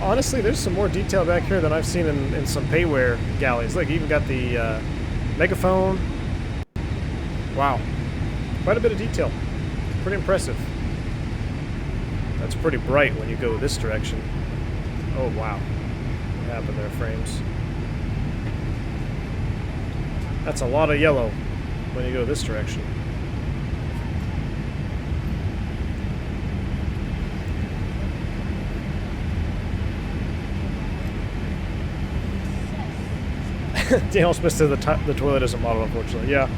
Honestly, there's some more detail back here than I've seen in some payware galleys. Look, you even got the megaphone. Wow. Quite a bit of detail. Pretty impressive. That's pretty bright when you go this direction. Oh, wow. What happened there, frames? That's a lot of yellow when you go this direction. Daniel Smith says the toilet isn't modeled, unfortunately. Yeah,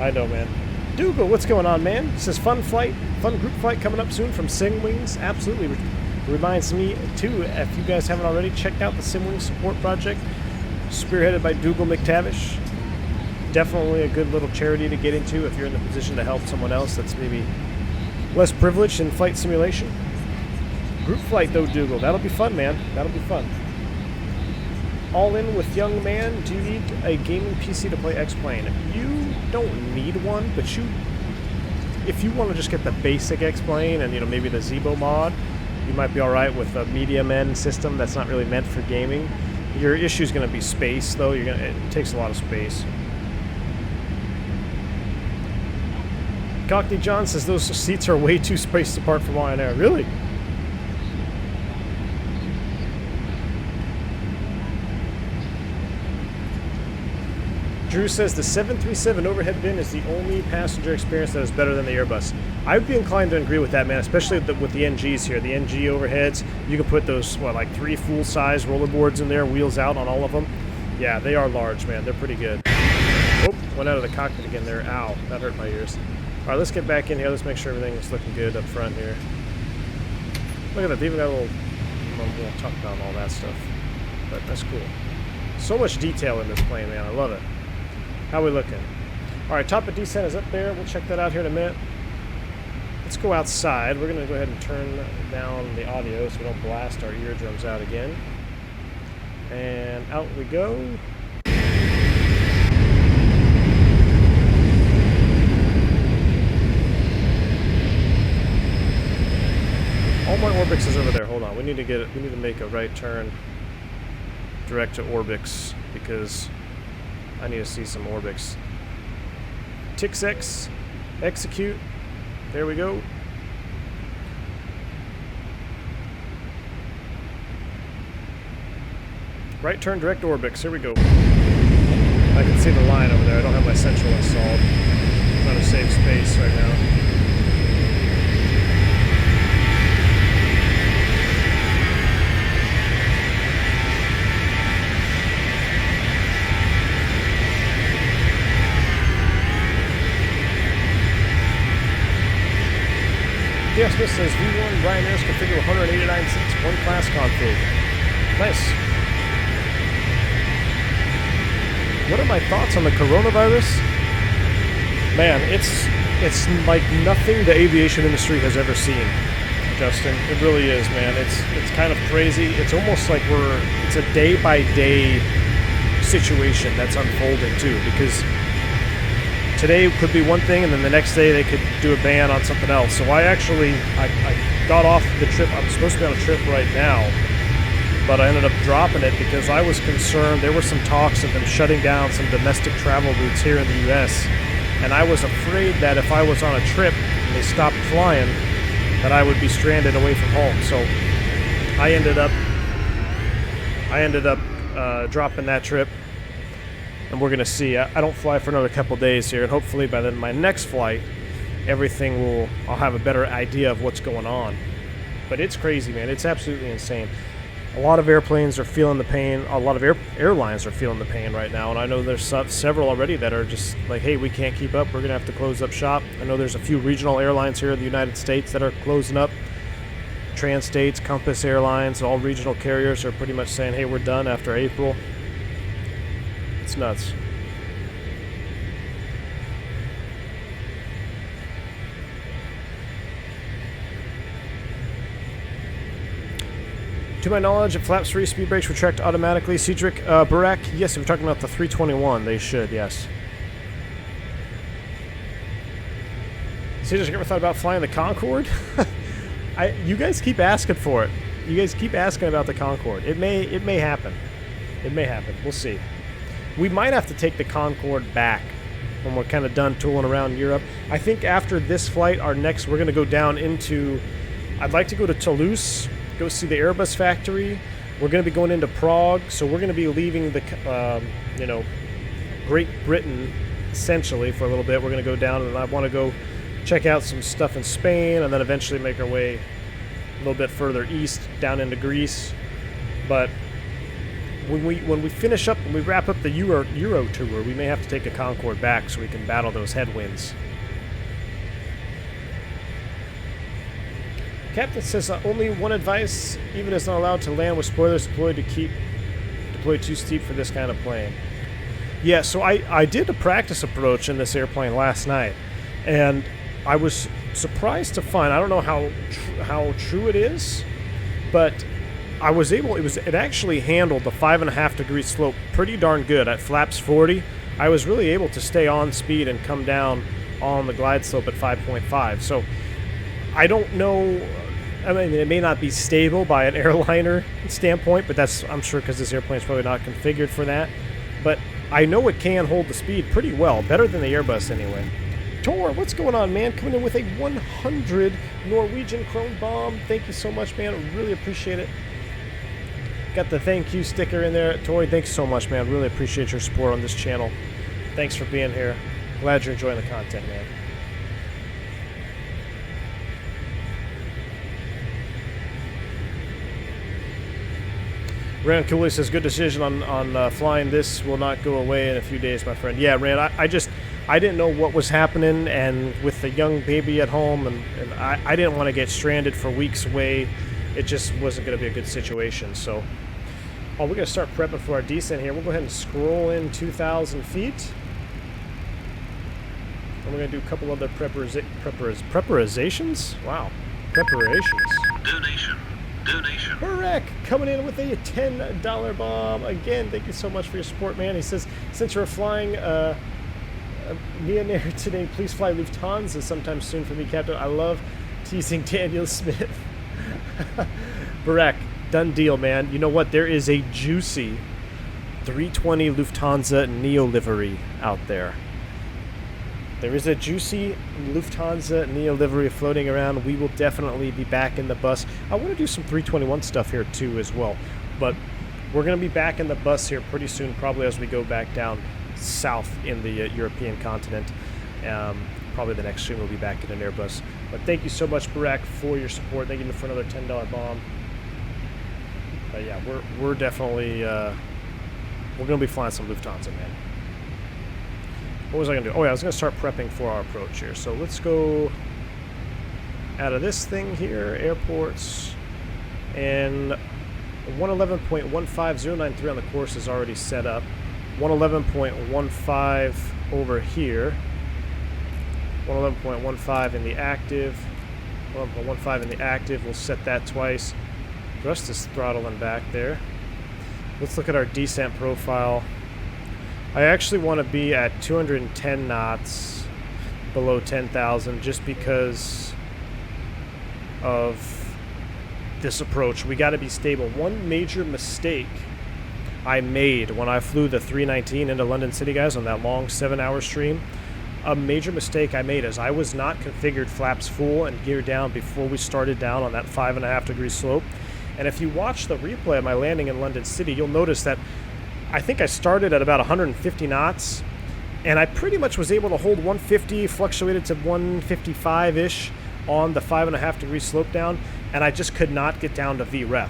I know, man. Dougal, what's going on, man? He says, fun group flight coming up soon from Simwings. Absolutely. Reminds me, too, if you guys haven't already checked out the Simwings support project, spearheaded by Dougal McTavish. Definitely a good little charity to get into if you're in the position to help someone else that's maybe less privilege in flight simulation. Group flight though, Dougal. That'll be fun, man. That'll be fun. All in with young man. Do you need a gaming PC to play X-Plane? You don't need one, but if you want to just get the basic X-Plane and, you know, maybe the ZIBO mod, you might be alright with a medium end system that's not really meant for gaming. Your issue is going to be space, though. It takes a lot of space. Cockney John says those seats are way too spaced apart from Lion Air. Really? Drew says the 737 overhead bin is the only passenger experience that is better than the Airbus. I would be inclined to agree with that, man, especially with the NGs here. The NG overheads, you can put those, like 3 full-size rollerboards in there, wheels out on all of them. Yeah, they are large, man. They're pretty good. Oh, went out of the cockpit again there. Ow, that hurt my ears. All right, let's get back in here. Let's make sure everything is looking good up front here. Look at that. They even got a little... We won't talk about all that stuff, but that's cool. So much detail in this plane, man. I love it. How are we looking? All right, top of descent is up there. We'll check that out here in a minute. Let's go outside. We're going to go ahead and turn down the audio so we don't blast our eardrums out again. And out we go. All my Orbix is over there. Hold on. We need to make a right turn direct to Orbix because I need to see some Orbix. TixX, execute. There we go. Right turn direct to Orbix. Here we go. I can see the line over there. I don't have my central installed. I'm trying to save space right now. Yes, this says V1 Ryanair's configure 189 seats, 1 class config. Nice. What are my thoughts on the coronavirus? Man, it's like nothing the aviation industry has ever seen, Justin. It really is, man. It's kind of crazy. It's almost like it's a day-by-day situation that's unfolding, too, because today could be one thing, and then the next day they could do a ban on something else. So I got off the trip. I'm supposed to be on a trip right now, but I ended up dropping it because I was concerned. There were some talks of them shutting down some domestic travel routes here in the U.S., and I was afraid that if I was on a trip and they stopped flying, that I would be stranded away from home. So I ended up dropping that trip. And we're going to see. I don't fly for another couple days here, and hopefully by then my next flight, I'll have a better idea of what's going on. But it's crazy, man. It's absolutely insane. A lot of airplanes are feeling the pain. A lot of airlines are feeling the pain right now, and I know there's several already that are just like, hey, we can't keep up. We're going to have to close up shop. I know there's a few regional airlines here in the United States that are closing up. Trans-States, Compass Airlines, all regional carriers are pretty much saying, hey, we're done after April. It's nuts. To my knowledge, if flaps free, speed brakes retract automatically. Cedric, Burak, yes, if we're talking about the 321, they should, yes. Cedric, ever thought about flying the Concorde? You guys keep asking for it. You guys keep asking about the Concorde. It may happen. It may happen. We'll see. We might have to take the Concorde back when we're kind of done tooling around Europe. I think after this flight, we're going to go down into... I'd like to go to Toulouse, go see the Airbus factory. We're going to be going into Prague, so we're going to be leaving the, Great Britain, essentially, for a little bit. We're going to go down, and I want to go check out some stuff in Spain, and then eventually make our way a little bit further east, down into Greece. But... When we finish up, when we wrap up the Euro tour, we may have to take a Concorde back so we can battle those headwinds. Captain says only one advice: even is not allowed to land with spoilers deployed too steep for this kind of plane. Yeah, so I did a practice approach in this airplane last night, and I was surprised to find, I don't know how true it is, but I was able, it actually handled the 5.5 degree slope pretty darn good at flaps 40. I was really able to stay on speed and come down on the glide slope at 5.5. So I don't know, I mean, it may not be stable by an airliner standpoint, but that's, I'm sure, because this airplane is probably not configured for that. But I know it can hold the speed pretty well, better than the Airbus anyway. Tor, what's going on, man? Coming in with a 100 Norwegian Chrome Bomb. Thank you so much, man. I really appreciate it. Got the thank you sticker in there. Tori, thanks so much, man. Really appreciate your support on this channel. Thanks for being here. Glad you're enjoying the content, man. Rand Cooley says, good decision on flying. This will not go away in a few days, my friend. Yeah, Rand, I didn't know what was happening, and with the young baby at home, and I didn't want to get stranded for weeks away. It just wasn't going to be a good situation. So, we're going to start prepping for our descent here. We'll go ahead and scroll in 2,000 feet. And we're going to do a couple other preparations? Wow. Preparations. Donation. Burak coming in with a $10 bomb. Again, thank you so much for your support, man. He says, since you're flying me and Air today, please fly Lufthansa sometime soon for me, Captain. I love teasing Daniel Smith. Burak, done deal, man. You know what? There is a juicy 320 Lufthansa Neo livery out there. There is a juicy Lufthansa Neo livery floating around. We will definitely be back in the bus. I want to do some 321 stuff here too as well. But we're going to be back in the bus here pretty soon, probably as we go back down south in the European continent. Probably the next stream we'll be back in an Airbus. But thank you so much, Burak, for your support. Thank you for another $10 bomb. But yeah, we're definitely we're going to be flying some Lufthansa, man. What was I going to do? Oh yeah, I was going to start prepping for our approach here. So let's go out of this thing here, airports, and 111.15093 on the course is already set up. 111.15 over here. 111.15 in the active. 111.15 in the active. We'll set that twice. Thrust is throttling back there. Let's look at our descent profile. I actually want to be at 210 knots below 10,000 just because of this approach. We got to be stable. One major mistake I made when I flew the 319 into London City, guys, on that long 7-hour stream, a major mistake I made is I was not configured flaps full and gear down before we started down on that 5.5 degree slope. And if you watch the replay of my landing in London City, you'll notice that I think I started at about 150 knots, and I pretty much was able to hold 150, fluctuated to 155-ish on the 5.5 degree slope down, and I just could not get down to VREF.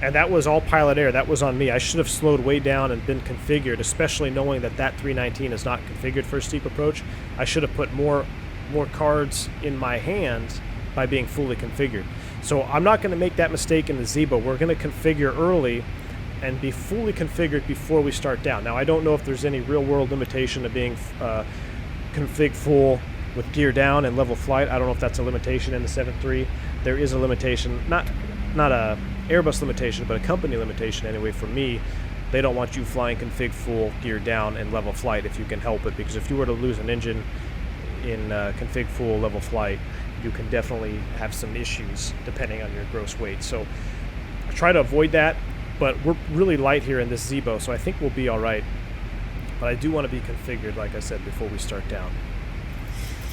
And that was all pilot error. That was on me. I should have slowed way down and been configured, especially knowing that that 319 is not configured for a steep approach. I should have put more cards in my hand by being fully configured. So I'm not going to make that mistake in the ZIBO. We're going to configure early and be fully configured before we start down. Now, I don't know if there's any real-world limitation to being config full with gear down and level flight. I don't know if that's a limitation in the 7.3. There is a limitation, not a Airbus limitation, but a company limitation anyway. For me, they don't want you flying config full, gear down, and level flight if you can help it, because if you were to lose an engine in config full level flight, you can definitely have some issues depending on your gross weight. So I try to avoid that. But we're really light here in this ZIBO, so I think we'll be all right. But I do want to be configured, like I said, before we start down.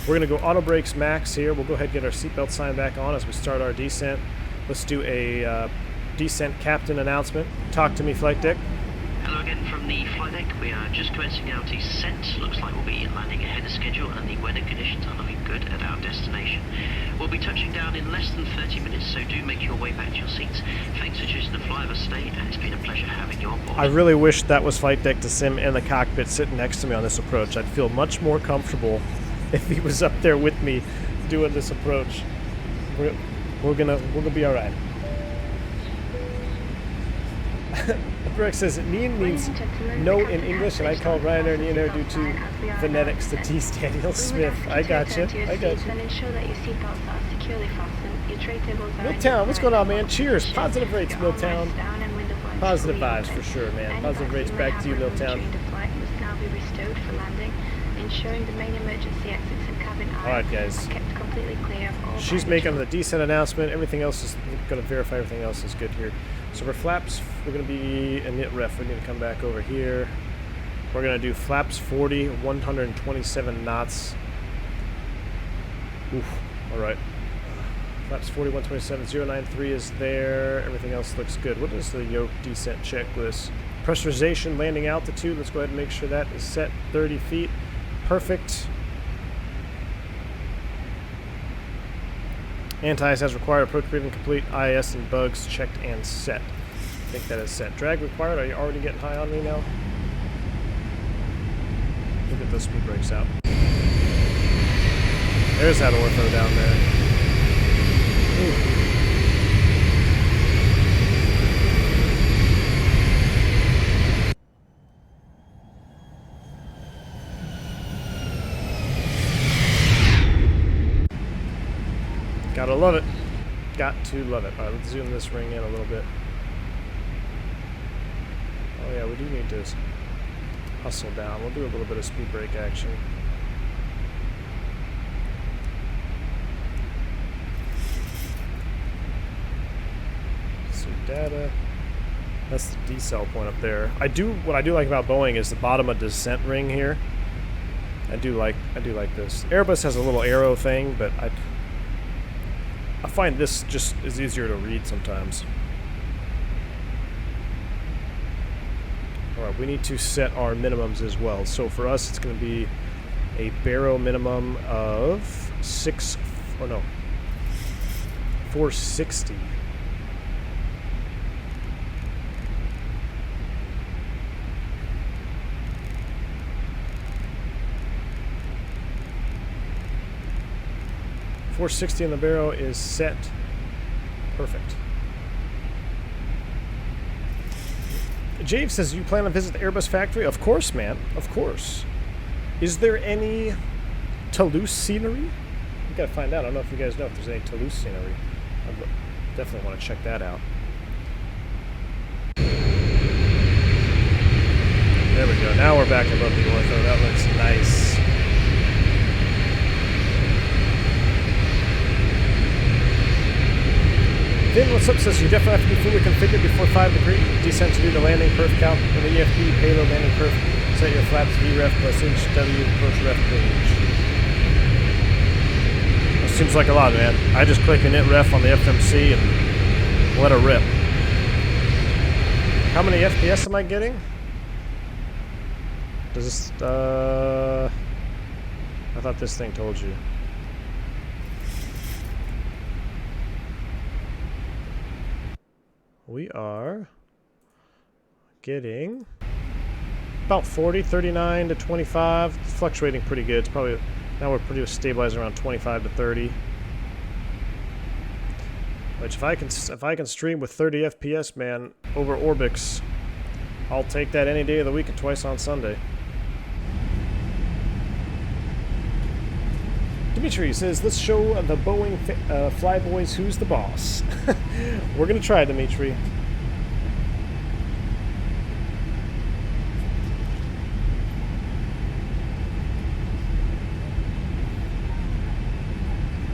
We're going to go auto brakes max here. We'll go ahead and get our seatbelt sign back on as we start our descent. Let's do a descent captain announcement. Talk to me, flight deck. Hello again from the flight deck. We are just commencing our descent. Looks like we'll be landing ahead of schedule, and the weather conditions are looking good at our destination. We'll be touching down in less than 30 minutes, so do make your way back to your seats. Thanks for choosing to fly with us today, and it's been a pleasure having you on board. I really wish that was flight deck to sim in the cockpit sitting next to me on this approach. I'd feel much more comfortable if he was up there with me doing this approach. We're gonna be all right. Brooke says Neen means no in English, and I call Ryanair Neenair due to phonetics to T. Daniel Smith. I got you. I got you. Then ensure that your seatbelts are securely fastened. Your tray tables are Milltown, what's going on, man? Cheers. Positive rates, Milltown. Positive vibes for sure, man. Positive rates back to you, Milltown. Must now be restored for landing, ensuring the main emergency exits and cabin Alright, guys. are kept completely clear of all She's baggage. making the descent announcement. Everything else is going to verify everything else is good here. So for flaps, we're going to be a knit ref. We need to come back over here. We're going to do flaps 40, 127 knots. Oof. All right. Flaps 40, 127, 093 is there. Everything else looks good. What is the yoke descent checklist? Pressurization, landing altitude. Let's go ahead and make sure that is set 30 feet. Perfect. Antis as required. Approach briefing complete. IS and bugs checked and set. I think that is set. Drag required. Are you already getting high on me now? Look at those speed brakes out. There's that ortho down there. Ooh. Gotta love it. Got to love it. Alright, let's zoom this ring in a little bit. Oh yeah, we do need to hustle down. We'll do a little bit of speed brake action. See data. That's the decel point up there. What I do like about Boeing is the bottom of descent ring here. I do like this. Airbus has a little arrow thing, but I find this just is easier to read sometimes. Alright, we need to set our minimums as well. So for us, it's going to be a baro minimum of 460. .460 in the baro is set. Perfect. Jave says, you plan to visit the Airbus factory? Of course, man. Of course. Is there any Toulouse scenery? We gotta find out. I don't know if you guys know if there's any Toulouse scenery. I definitely want to check that out. There we go. Now we're back above the ortho. That looks nice. Vin, what's up, says you definitely have to be fully configured before 5 degree descent to do the landing perf count with the EFP payload landing perf. Set your flaps VREF plus inch W approach ref page. That seems like a lot, man. I just click init ref on the FMC and let her rip. How many FPS am I getting? Does this, I thought this thing told you. We are getting about 40, 39 to 25. It's fluctuating pretty good. It's probably, now we're pretty stabilized around 25 to 30. Which if I can stream with 30 FPS, man, over Orbix, I'll take that any day of the week and twice on Sunday. Dimitri says, let's show the Boeing flyboys who's the boss. We're going to try, Dimitri.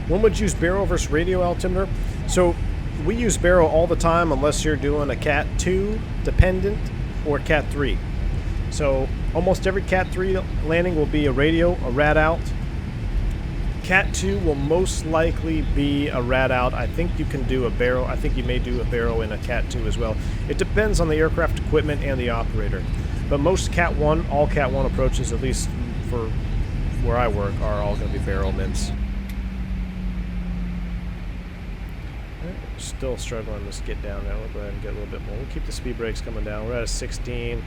When would you use baro versus radio altimeter? So we use baro all the time unless you're doing a Cat 2 dependent or Cat 3. So almost every Cat 3 landing will be a radio, a rad out. Cat 2 will most likely be a rad out. I think you can do a baro. I think you may do a baro in a Cat 2 as well. It depends on the aircraft equipment and the operator. But most Cat 1, all Cat 1 approaches, at least for where I work, are all going to be baro mints. Still struggling to get down there. We'll go ahead and get a little bit more. We'll keep the speed brakes coming down. We're at a 16.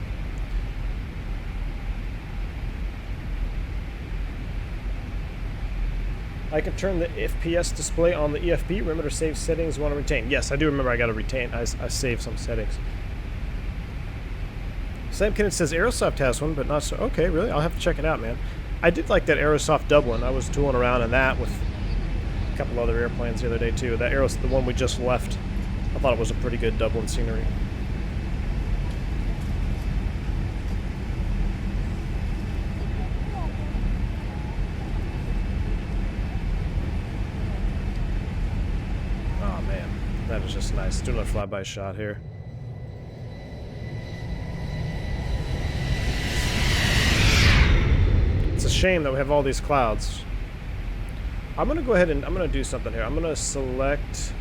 I can turn the FPS display on the EFB. Remember to save settings you want to retain. Yes, I do remember I got to retain. I saved some settings. Sam Kennett says Aerosoft has one, but not so. Okay, really? I'll have to check it out, man. I did like that Aerosoft Dublin. I was tooling around in that with a couple other airplanes the other day too. That the one we just left, I thought it was a pretty good Dublin scenery. Oh man, that is just nice. Doing a flyby shot here. It's a shame that we have all these clouds. I'm gonna go ahead and I'm gonna do something here. I'm gonna select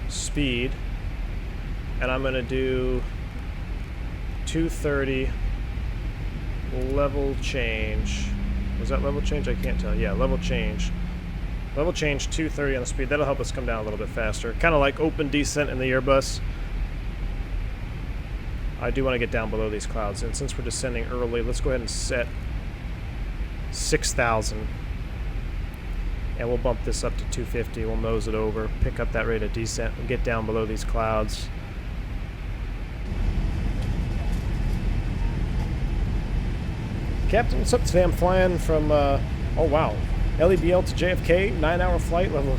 speed, and I'm gonna do 230 level change. Was that level change? I can't tell. Yeah, level change. Level change 230 on the speed. That'll help us come down a little bit faster. Kind of like open descent in the Airbus. I do want to get down below these clouds, and since we're descending early, let's go ahead and set 6,000. And we'll bump this up to 250. We'll nose it over, pick up that rate of descent, and get down below these clouds. Captain, what's up today? I'm flying from, oh wow, LEBL to JFK, 9-hour flight, level,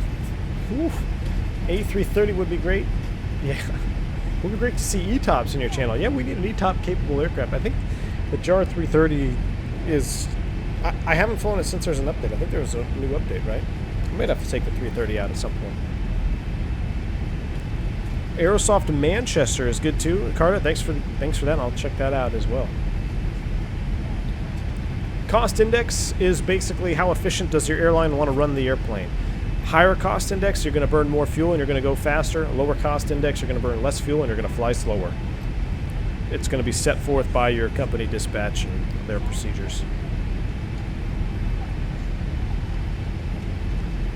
whew, A330 would be great. Yeah. It would be great to see ETOPs in your channel. Yeah, we need an ETOP capable aircraft. I think the JAR 330 is... I haven't flown it since there's an update. I think there was a new update, right? I might have to take the 330 out at some point. Aerosoft Manchester is good too. Carter, thanks for that. I'll check that out as well. Cost index is basically how efficient does your airline want to run the airplane. Higher cost index, you're going to burn more fuel and you're going to go faster. Lower cost index, you're going to burn less fuel and you're going to fly slower. It's going to be set forth by your company dispatch and their procedures.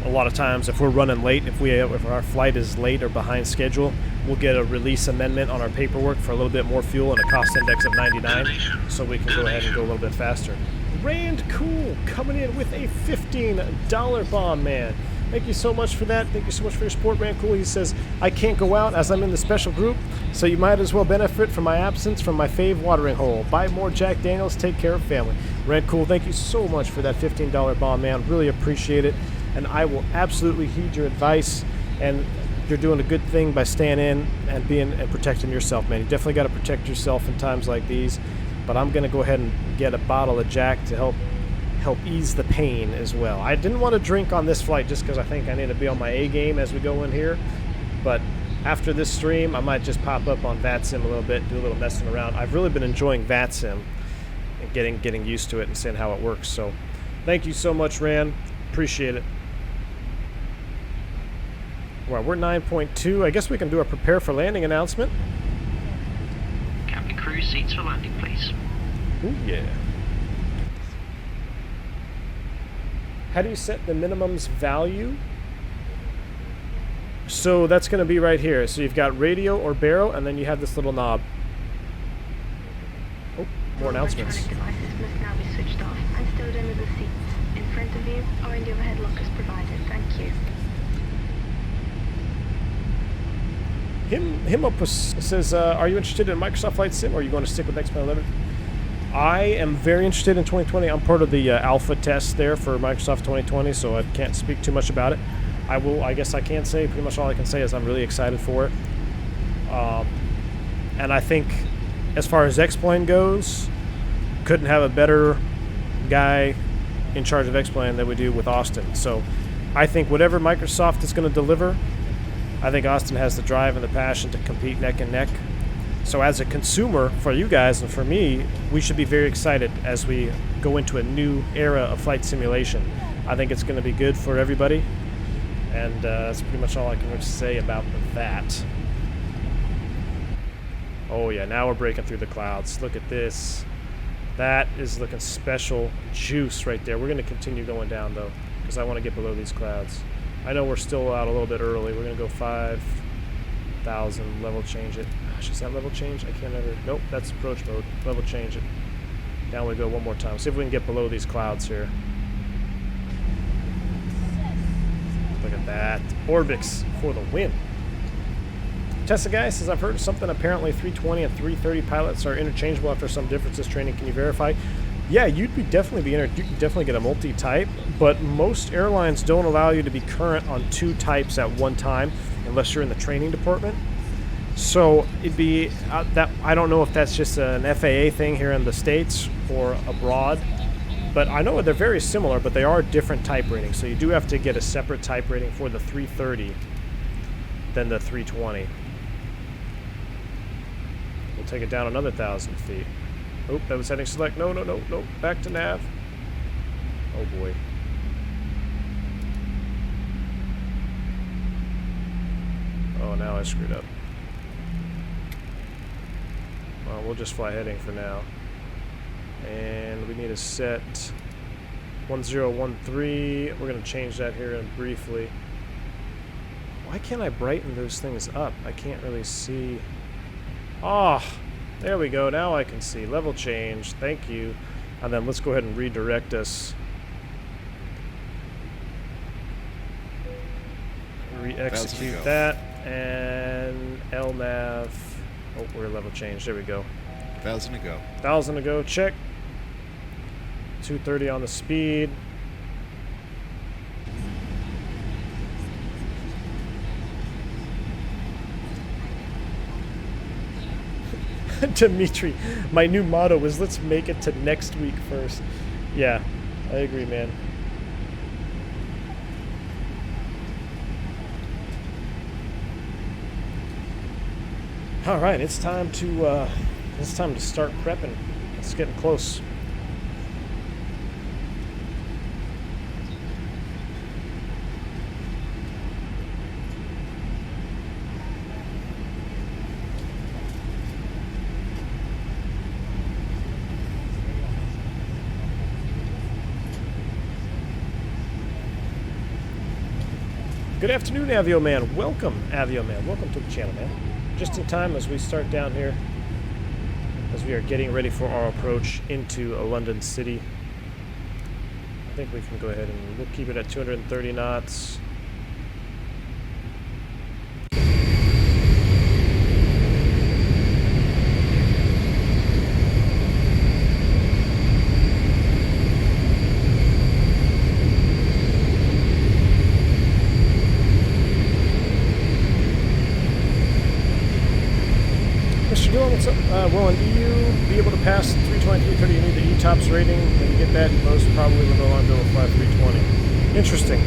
A lot of times, if we're running late, if our flight is late or behind schedule, we'll get a release amendment on our paperwork for a little bit more fuel and a cost index of 99, so we can go ahead and go a little bit faster. Rand Cool coming in with a $15 bomb, man. Thank you so much for that. Thank you so much for your support, Rand Cool. He says, I can't go out as I'm in the special group, so you might as well benefit from my absence from my fave watering hole. Buy more Jack Daniels, take care of family. Rand Cool, thank you so much for that $15 bomb, man. Really appreciate it. And I will absolutely heed your advice. And you're doing a good thing by staying in and and protecting yourself, man. You definitely got to protect yourself in times like these. But I'm going to go ahead and get a bottle of Jack to help ease the pain as well. I didn't want to drink on this flight just because I think I need to be on my A game as we go in here. But after this stream, I might just pop up on VATSIM a little bit, do a little messing around. I've really been enjoying VATSIM and getting used to it and seeing how it works. So thank you so much, Rand. Appreciate it. Well, we're 9.2. I guess we can do a prepare for landing announcement. Cabin crew, seats for landing, please. Ooh, yeah. How do you set the minimums value? So that's going to be right here. So you've got radio or barrel, and then you have this little knob. Oh, more announcements. Electronic devices must now be switched off and stowed under the seats in front of you or in the overhead lockers provided. Thank you. Himopus says, are you interested in Microsoft Flight Sim, or are you going to stick with X-Men 11? I am very interested in 2020. I'm part of the alpha test there for Microsoft 2020, so I can't speak too much about it. I guess I can say, pretty much all I can say is I'm really excited for it. And I think as far as X-Plane goes, couldn't have a better guy in charge of X-Plane than we do with Austin. So I think whatever Microsoft is going to deliver, I think Austin has the drive and the passion to compete neck and neck. So as a consumer, for you guys and for me, we should be very excited as we go into a new era of flight simulation. I think it's going to be good for everybody. And that's pretty much all I can say about that. Oh yeah, now we're breaking through the clouds. Look at this. That is looking special juice right there. We're going to continue going down though, because I want to get below these clouds. I know we're still out a little bit early. We're going to go 5,000, level change it. Gosh, is that level change? I can't ever... Nope, that's approach mode. Level change it. Down we go one more time. See if we can get below these clouds here. Look at that. Orbix for the win. Tessa Guy says, I've heard something apparently 320 and 330 pilots are interchangeable after some differences training. Can you verify? Yeah, you could definitely get a multi-type, but most airlines don't allow you to be current on 2 types at one time unless you're in the training department. So it'd be that I don't know if that's just an FAA thing here in the States or abroad, but I know they're very similar, but they are different type ratings. So you do have to get a separate type rating for the 330 than the 320. We'll take it down another 1,000 feet. Oh, that was heading select. No, no, no, no. Back to nav. Oh boy. Oh, now I screwed up. Well, we'll just fly heading for now. And we need to set 1013. We're going to change that here briefly. Why can't I brighten those things up? I can't really see. Ah, oh, there we go. Now I can see. Level change. Thank you. And then let's go ahead and redirect us. Re-execute that. And LNAV. Oh, we're level change. There we go. 1,000 to go. 1,000 to go. Check. 230 on the speed. Dimitri, my new motto is let's make it to next week first. Yeah, I agree, man. All right, it's time to start prepping. It's getting close. Good afternoon, Avio Man. Welcome, Avio Man. Welcome to the channel, man. Just in time as we start down here, as we are getting ready for our approach into London City. I think we can go ahead and we'll keep it at 230 knots. What's up? Well, in EU, be able to pass 320, 330, you need the ETOPS rating. When you get that, most probably will no longer be able to fly 320. Interesting.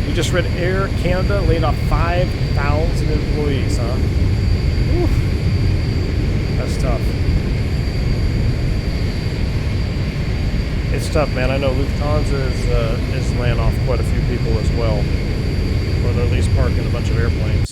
You just read Air Canada laid off 5,000 employees, huh? Oof. That's tough. It's tough, man. I know Lufthansa is laying off quite a few people as well. Or they're at least parking a bunch of airplanes.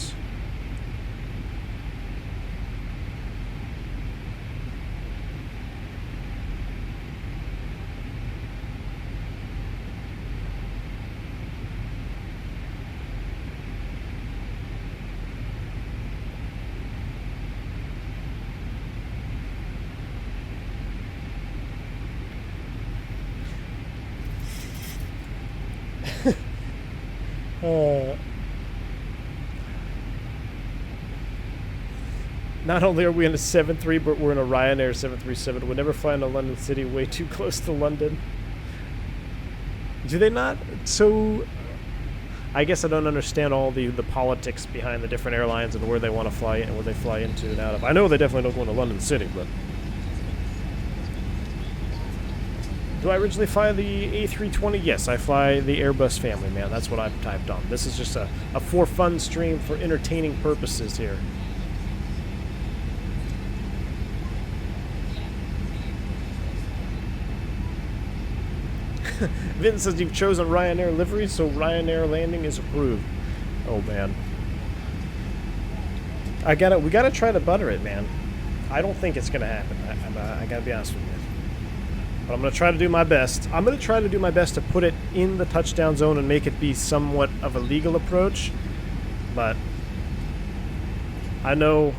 Not only are we in a 7.3, but we're in a Ryanair 737. We'll never fly into London City, way too close to London. Do they not? So, I guess I don't understand all the politics behind the different airlines and where they want to fly in and where they fly into and out of. I know they definitely don't go into London City, but... Do I originally fly the A320? Yes, I fly the Airbus family, man. That's what I've typed on. This is just a for fun stream for entertaining purposes here. Vince says you've chosen Ryanair livery, so Ryanair landing is approved. Oh man, we gotta try to butter it, man. I don't think it's gonna happen. I gotta be honest with you, but I'm gonna try to do my best. I'm gonna try to do my best to put it in the touchdown zone and make it be somewhat of a legal approach. But I know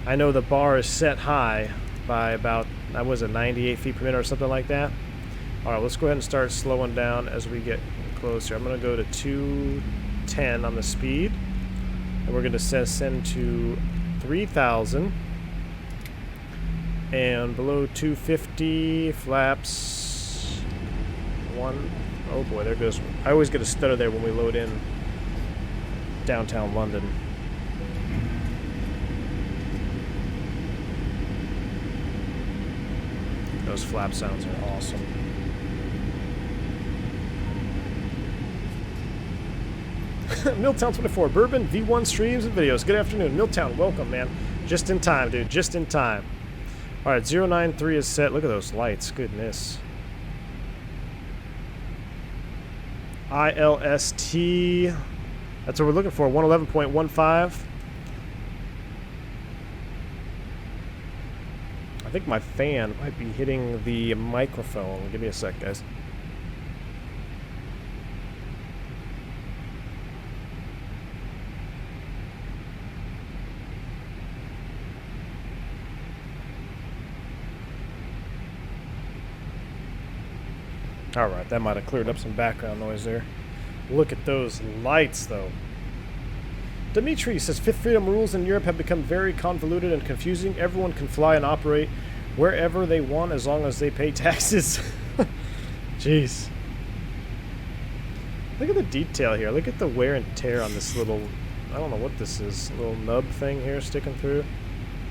the bar is set high by about, that was 98 feet per minute or something like that. All right, let's go ahead and start slowing down as we get close here. I'm going to go to 210 on the speed. And we're going to send to 3,000. And below 250, flaps 1. Oh boy, there goes. I always get a stutter there when we load in downtown London. Those flap sounds are awesome. Milltown 24, Bourbon, V1 streams and videos. Good afternoon. Milltown, welcome, man. Just in time, dude. Just in time. All right, 093 is set. Look at those lights. Goodness. ILST. That's what we're looking for. 111.15. I think my fan might be hitting the microphone. Give me a sec, guys. Alright, that might have cleared up some background noise there. Look at those lights, though. Dimitri says, Fifth Freedom rules in Europe have become very convoluted and confusing. Everyone can fly and operate wherever they want as long as they pay taxes. Jeez. Look at the detail here. Look at the wear and tear on this little, I don't know what this is, little nub thing here sticking through.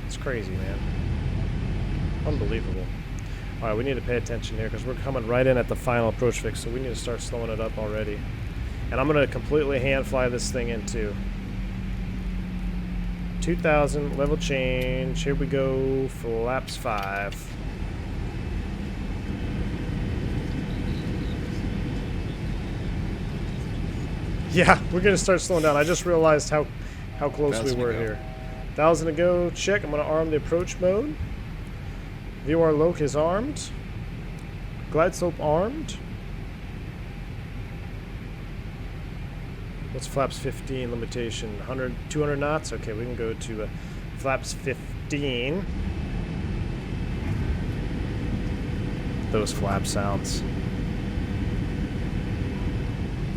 It's crazy, man. Unbelievable. Alright, we need to pay attention here because we're coming right in at the final approach fix, so we need to start slowing it up already. And I'm going to completely hand fly this thing in too. 2,000, level change. Here we go, flaps 5. Yeah, we're going to start slowing down. I just realized how close we were here. 1,000 to go, check. I'm going to arm the approach mode. VOR Loc is armed. Glide slope armed. What's flaps 15 limitation? 100, 200 knots? Okay, we can go to flaps 15. Those flap sounds.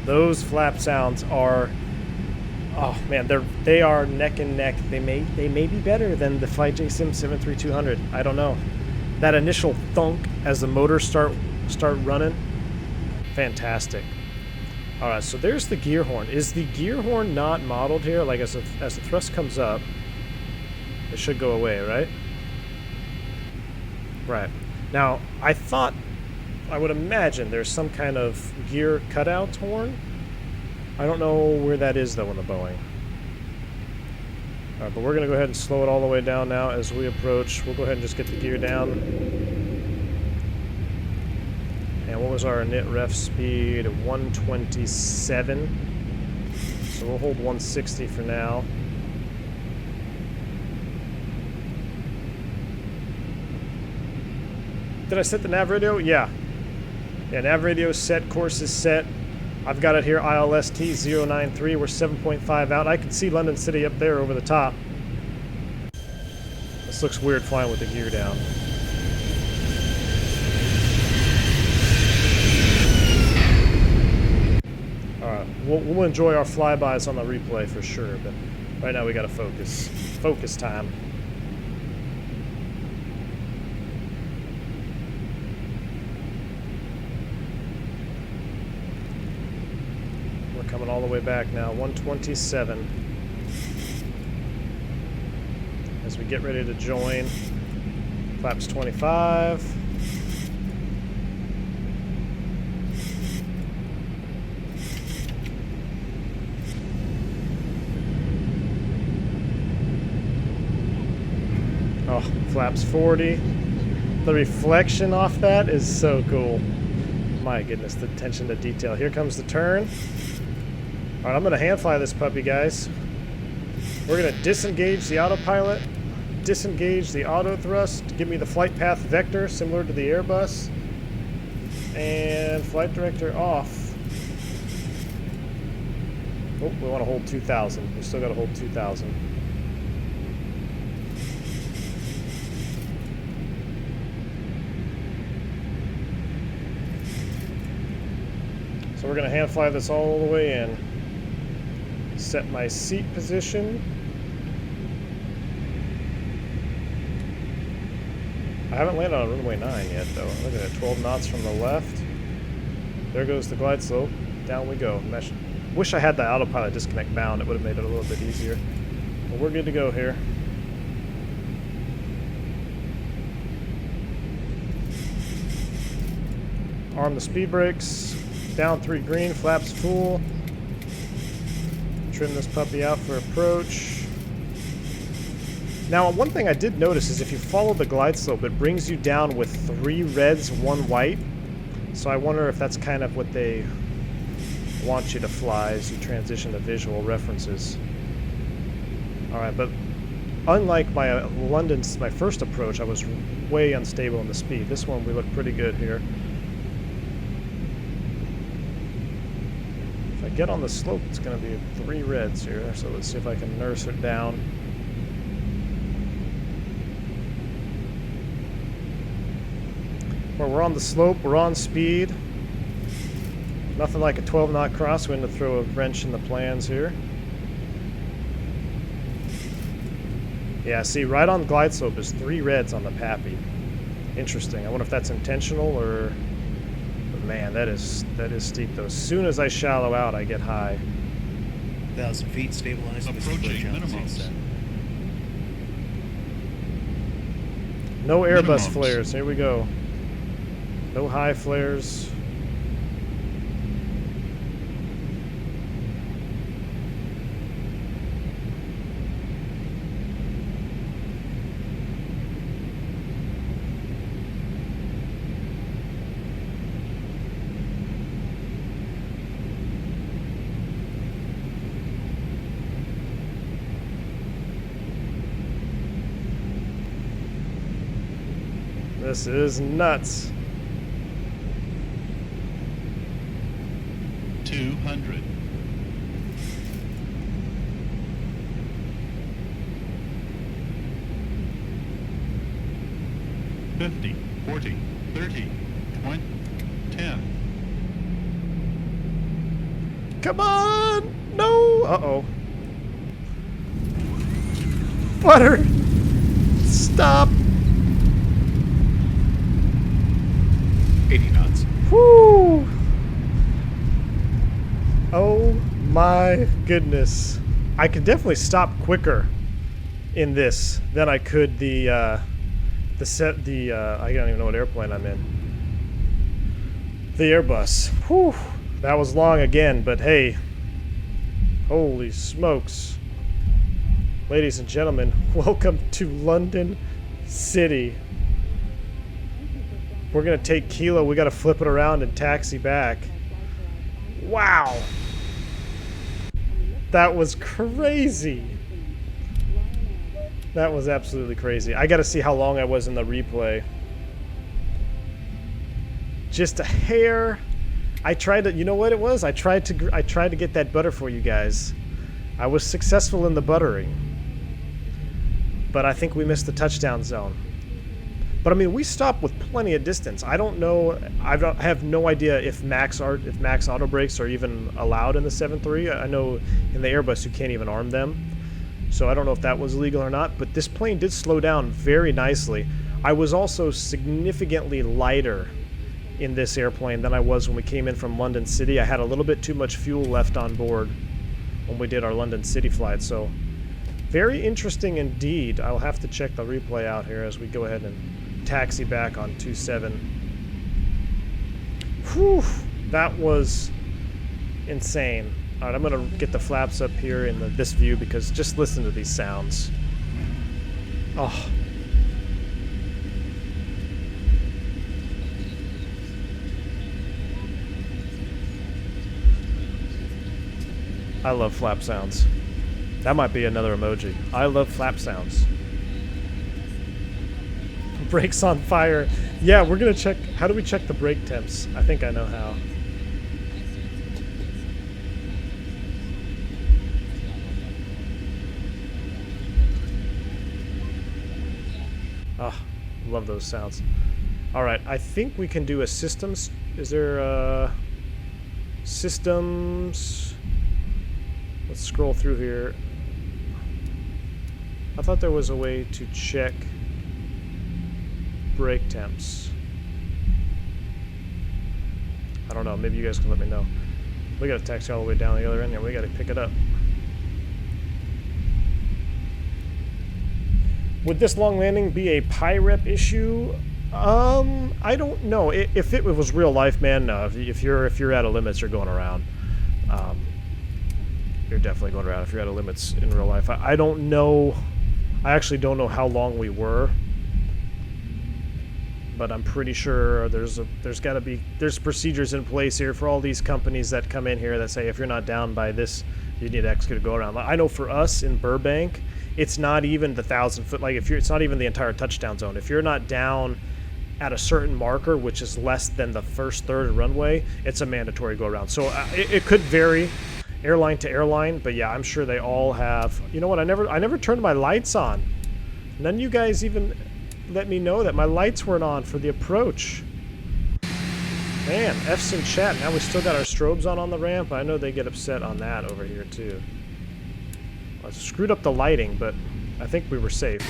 Those flap sounds are, oh man, they are neck and neck. They may be better than the FlightJ Sim 73200. I don't know. That initial thunk as the motors start running, fantastic. All right, so there's the gear horn. Is the gear horn not modeled here? Like as the thrust comes up, it should go away, right? Right. Now, I would imagine there's some kind of gear cutout horn. I don't know where that is though in the Boeing. All right, but we're gonna go ahead and slow it all the way down now as we approach. We'll go ahead and just get the gear down. And what was our init ref speed? 127. So we'll hold 160 for now. Did I set the nav radio? Yeah. Yeah, nav radio is set, course is set. I've got it here, ILST 093. We're 7.5 out. I can see London City up there over the top. This looks weird flying with the gear down. Alright, we'll enjoy our flybys on the replay for sure, but right now we gotta focus. Focus time. Coming all the way back now, 127. As we get ready to join, flaps 25. Oh, flaps 40. The reflection off that is so cool. My goodness, the attention to detail. Here comes the turn. Alright, I'm going to hand fly this puppy, guys. We're going to disengage the autopilot, disengage the auto thrust, give me the flight path vector similar to the Airbus, and flight director off. Oh, we want to hold 2,000. We still got to hold 2,000. So we're we're gonna hand fly this all the way in. Set my seat position. I haven't landed on runway 9 yet, though. Look at that, 12 knots from the left. There goes the glide slope. Down we go. Wish I had the autopilot disconnect bound. It would have made it a little bit easier. But we're good to go here. Arm the speed brakes. Down 3 green, flaps full. Trim this puppy out for approach. Now, one thing I did notice is if you follow the glide slope, it brings you down with 3 reds, 1 white. So I wonder if that's kind of what they want you to fly as you transition to visual references. Alright, but unlike my my first approach, I was way unstable in the speed. This one, we look pretty good here. If I get on the slope, it's going to be 3 reds here, so let's see if I can nurse it down. Well, we're on the slope, we're on speed. Nothing like a 12-knot crosswind to throw a wrench in the plans here. Yeah, see, right on glide slope is 3 reds on the Pappy. Interesting. I wonder if that's intentional or... But man, that is steep though. As soon as I shallow out, I get high. 1,000 feet, stabilized. Approaching minimums. No Airbus Minimums. flares. Here we go. No high flares. This is nuts. 200. 50, 40, 30, 20, 10. Come on! No! Uh-oh. Butter! Stop! 80 knots. Whoo! Oh my goodness. I could definitely stop quicker in this than I could I don't even know what airplane I'm in. The Airbus. Whew. That was long again, but hey. Holy smokes. Ladies and gentlemen, welcome to London City. We're gonna take Kilo, we gotta flip it around and taxi back. Wow. That was crazy. That was absolutely crazy. I gotta see how long I was in the replay. Just a hair. I tried to, you know what it was? I tried to get that butter for you guys. I was successful in the buttering. But I think we missed the touchdown zone. But I mean, we stopped with plenty of distance. I don't know. I have no idea if max auto brakes are even allowed in the 7.3. I know in the Airbus you can't even arm them, so I don't know if that was legal or not. But this plane did slow down very nicely. I was also significantly lighter in this airplane than I was when we came in from London City. I had a little bit too much fuel left on board when we did our London City flight. So very interesting indeed. I'll have to check the replay out here as we go ahead and taxi back on 27. Whew, that was insane. All right, I'm gonna get the flaps up here in this view because just listen to these sounds. Oh. I love flap sounds. That might be another emoji. I love flap sounds. Brakes on fire. Yeah, we're gonna check. How do we check the brake temps? I think I know how. Ah, love those sounds. All right, I think we can do a systems. Is there Systems. Let's scroll through here. I thought there was a way to check brake temps. I don't know. Maybe you guys can let me know. We got to taxi all the way down the other end there. We got to pick it up. Would this long landing be a PIREP issue? I don't know. If it was real life, man, no. If you're out of limits, you're going around. You're definitely going around if you're out of limits in real life. I don't know. I actually don't know how long we were, but I'm pretty sure there's procedures in place here for all these companies that come in here that say if you're not down by this, you need X to go around. I know for us in Burbank, it's not even the 1,000 foot. Like it's not even the entire touchdown zone. If you're not down at a certain marker, which is less than the first third of runway, it's a mandatory go around. So it could vary airline to airline, but yeah, I'm sure they all have. You know what? I never turned my lights on. None of you guys even let me know that my lights weren't on for the approach. Man, F's in chat. Now we still got our strobes on the ramp. I know they get upset on that over here too. I screwed up the lighting, but I think we were safe.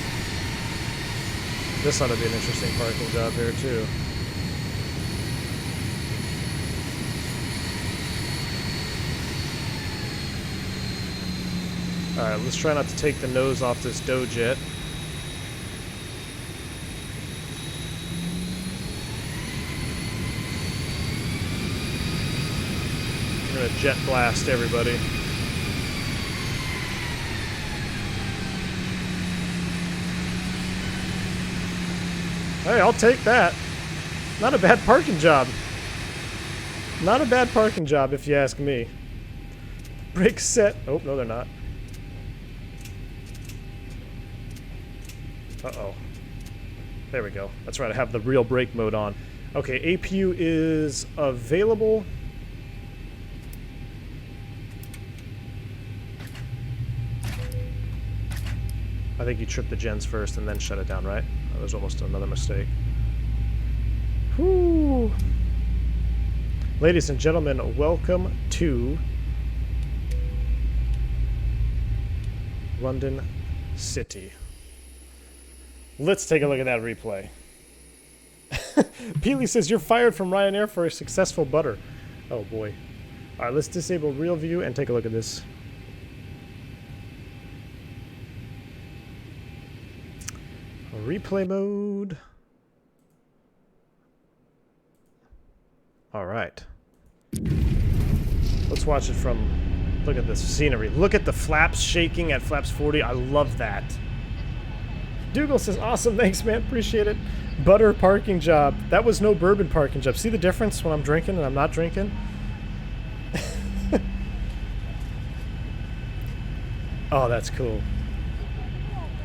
This ought to be an interesting parking job here too. Alright, let's try not to take the nose off this Dojet. We're gonna jet blast everybody. Hey, I'll take that. Not a bad parking job. Not a bad parking job, if you ask me. Brake set. Oh, no, they're not. Uh-oh. There we go. That's right, I have the real brake mode on. Okay, APU is available. I think you tripped the gens first and then shut it down, right? That was almost another mistake. Whoo! Ladies and gentlemen, welcome to London City. Let's take a look at that replay. Peely says, you're fired from Ryanair for a successful butter. Oh boy. Alright, let's disable real view and take a look at this. Replay mode. Alright. Let's watch it from... Look at this scenery. Look at the flaps shaking at flaps 40. I love that. Dougal says, awesome, thanks man, appreciate it. Butter parking job. That was no bourbon parking job. See the difference when I'm drinking and I'm not drinking? Oh, that's cool.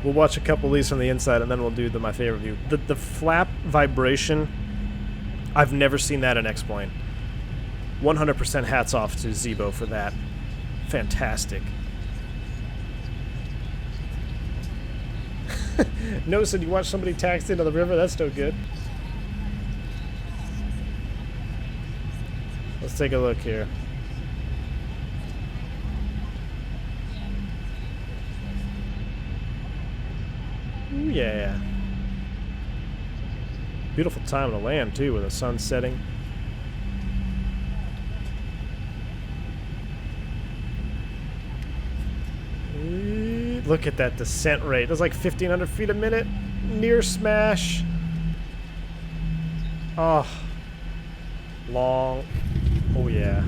We'll watch a couple of these from the inside and then we'll do my favorite view. The flap vibration, I've never seen that in X-Plane. 100% hats off to ZIBO for that. Fantastic. No, said you watch somebody taxi into the river? That's no good. Let's take a look here. Ooh, yeah. Beautiful time to land, too, with the sun setting. Look at that descent rate. That's like 1,500 feet a minute. Near smash. Oh. Long. Oh, yeah.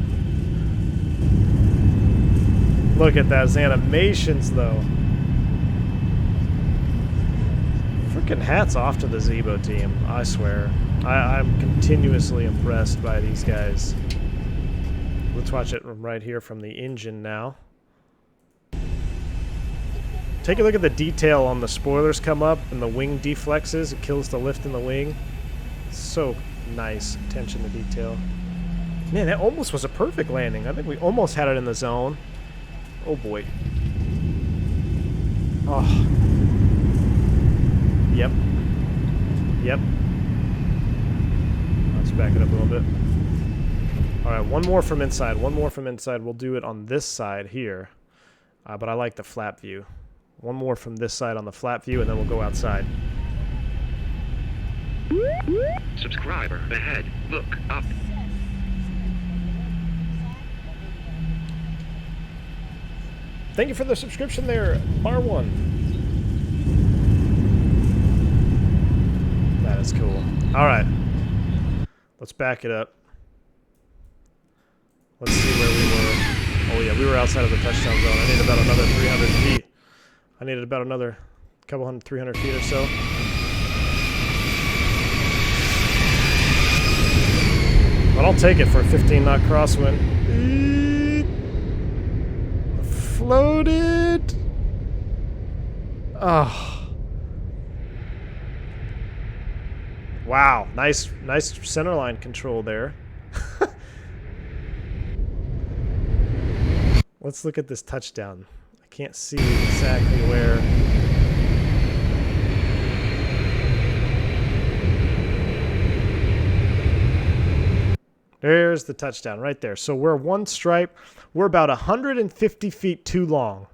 Look at those animations, though. Freaking hats off to the ZIBO team, I swear. I'm continuously impressed by these guys. Let's watch it right here from the engine now. Take a look at the detail on the spoilers come up and the wing deflexes. It kills the lift in the wing. So nice attention to detail. Man, that almost was a perfect landing. I think we almost had it in the zone. Oh boy. Oh. Yep. Yep. Let's back it up a little bit. All right, one more from inside. One more from inside. We'll do it on this side here. But I like the flap view. One more from this side on the flap view, and then we'll go outside. Subscriber ahead. Look up. Thank you for the subscription there, Bar1. That is cool. All right. Let's back it up. Let's see where we were. Oh, yeah, we were outside of the touchdown zone. I needed about another 300 feet. I needed about another couple hundred, 300 feet or so. But I'll take it for a 15-knot crosswind. Floated. Oh. Wow, nice centerline control there. Let's look at this touchdown. I can't see exactly where. There's the touchdown right there. So we're one stripe. We're about 150 feet too long.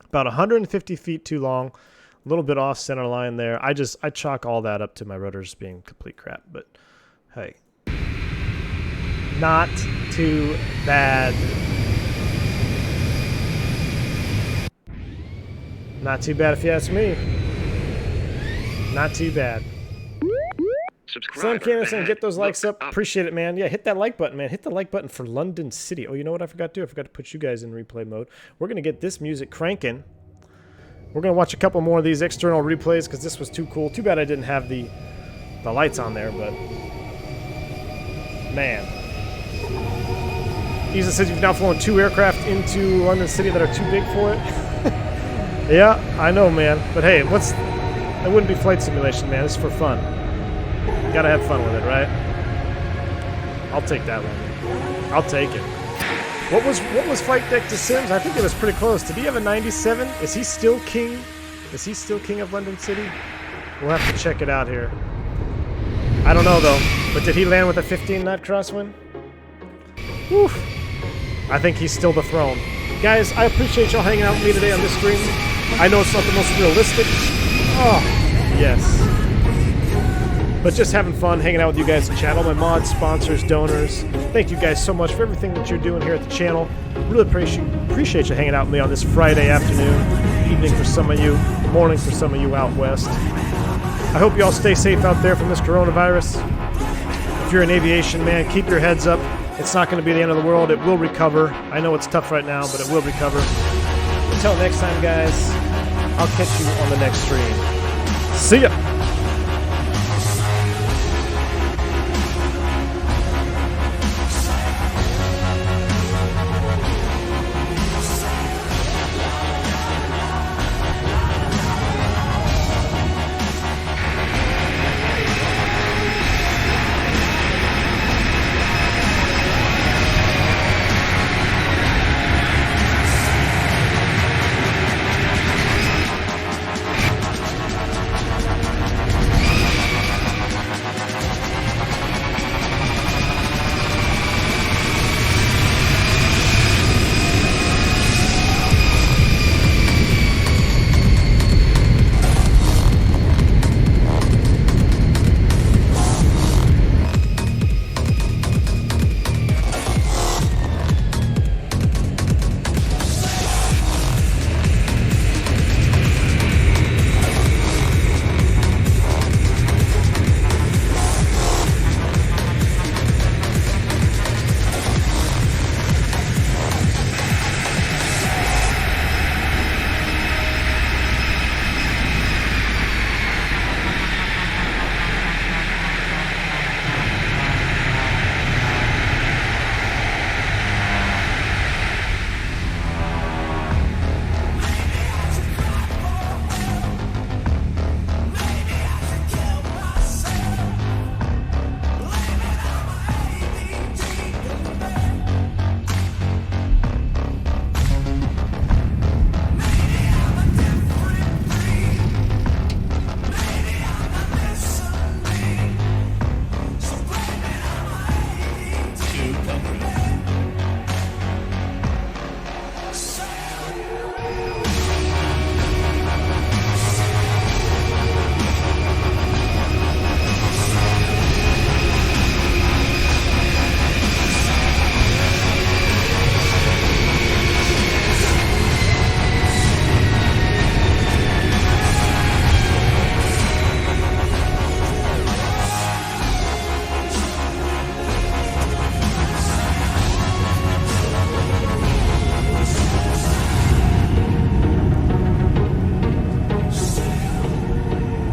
About 150 feet too long. A little bit off center line there. I chalk all that up to my rotors being complete crap. But hey, not too bad. Not too bad if you ask me. Not too bad. Slim Canison, get those likes up. Appreciate it, man. Yeah, hit that like button, man. Hit the like button for London City. Oh, you know what I forgot to do? I forgot to put you guys in replay mode. We're going to get this music cranking. We're going to watch a couple more of these external replays because this was too cool. Too bad I didn't have the lights on there, but man. Isa says you've now flown 2 aircraft into London City that are too big for it. Yeah, I know, man. But hey, that wouldn't be flight simulation, man. It's for fun. You gotta have fun with it, right? I'll take that one. I'll take it. What was Flight Deck to Sims? I think it was pretty close. Did he have a 97? Is he still king? Is he still king of London City? We'll have to check it out here. I don't know though. But did he land with a 15-knot crosswind? Woof. I think he's still the throne. Guys, I appreciate y'all hanging out with me today on this stream. I know it's not the most realistic. Oh, yes. But just having fun, hanging out with you guys in the channel, my mods, sponsors, donors. Thank you guys so much for everything that you're doing here at the channel. Really appreciate you hanging out with me on this Friday afternoon, evening for some of you, morning for some of you out west. I hope you all stay safe out there from this coronavirus. If you're in aviation, man, keep your heads up. It's not going to be the end of the world. It will recover. I know it's tough right now, but it will recover. Until next time, guys, I'll catch you on the next stream. See ya!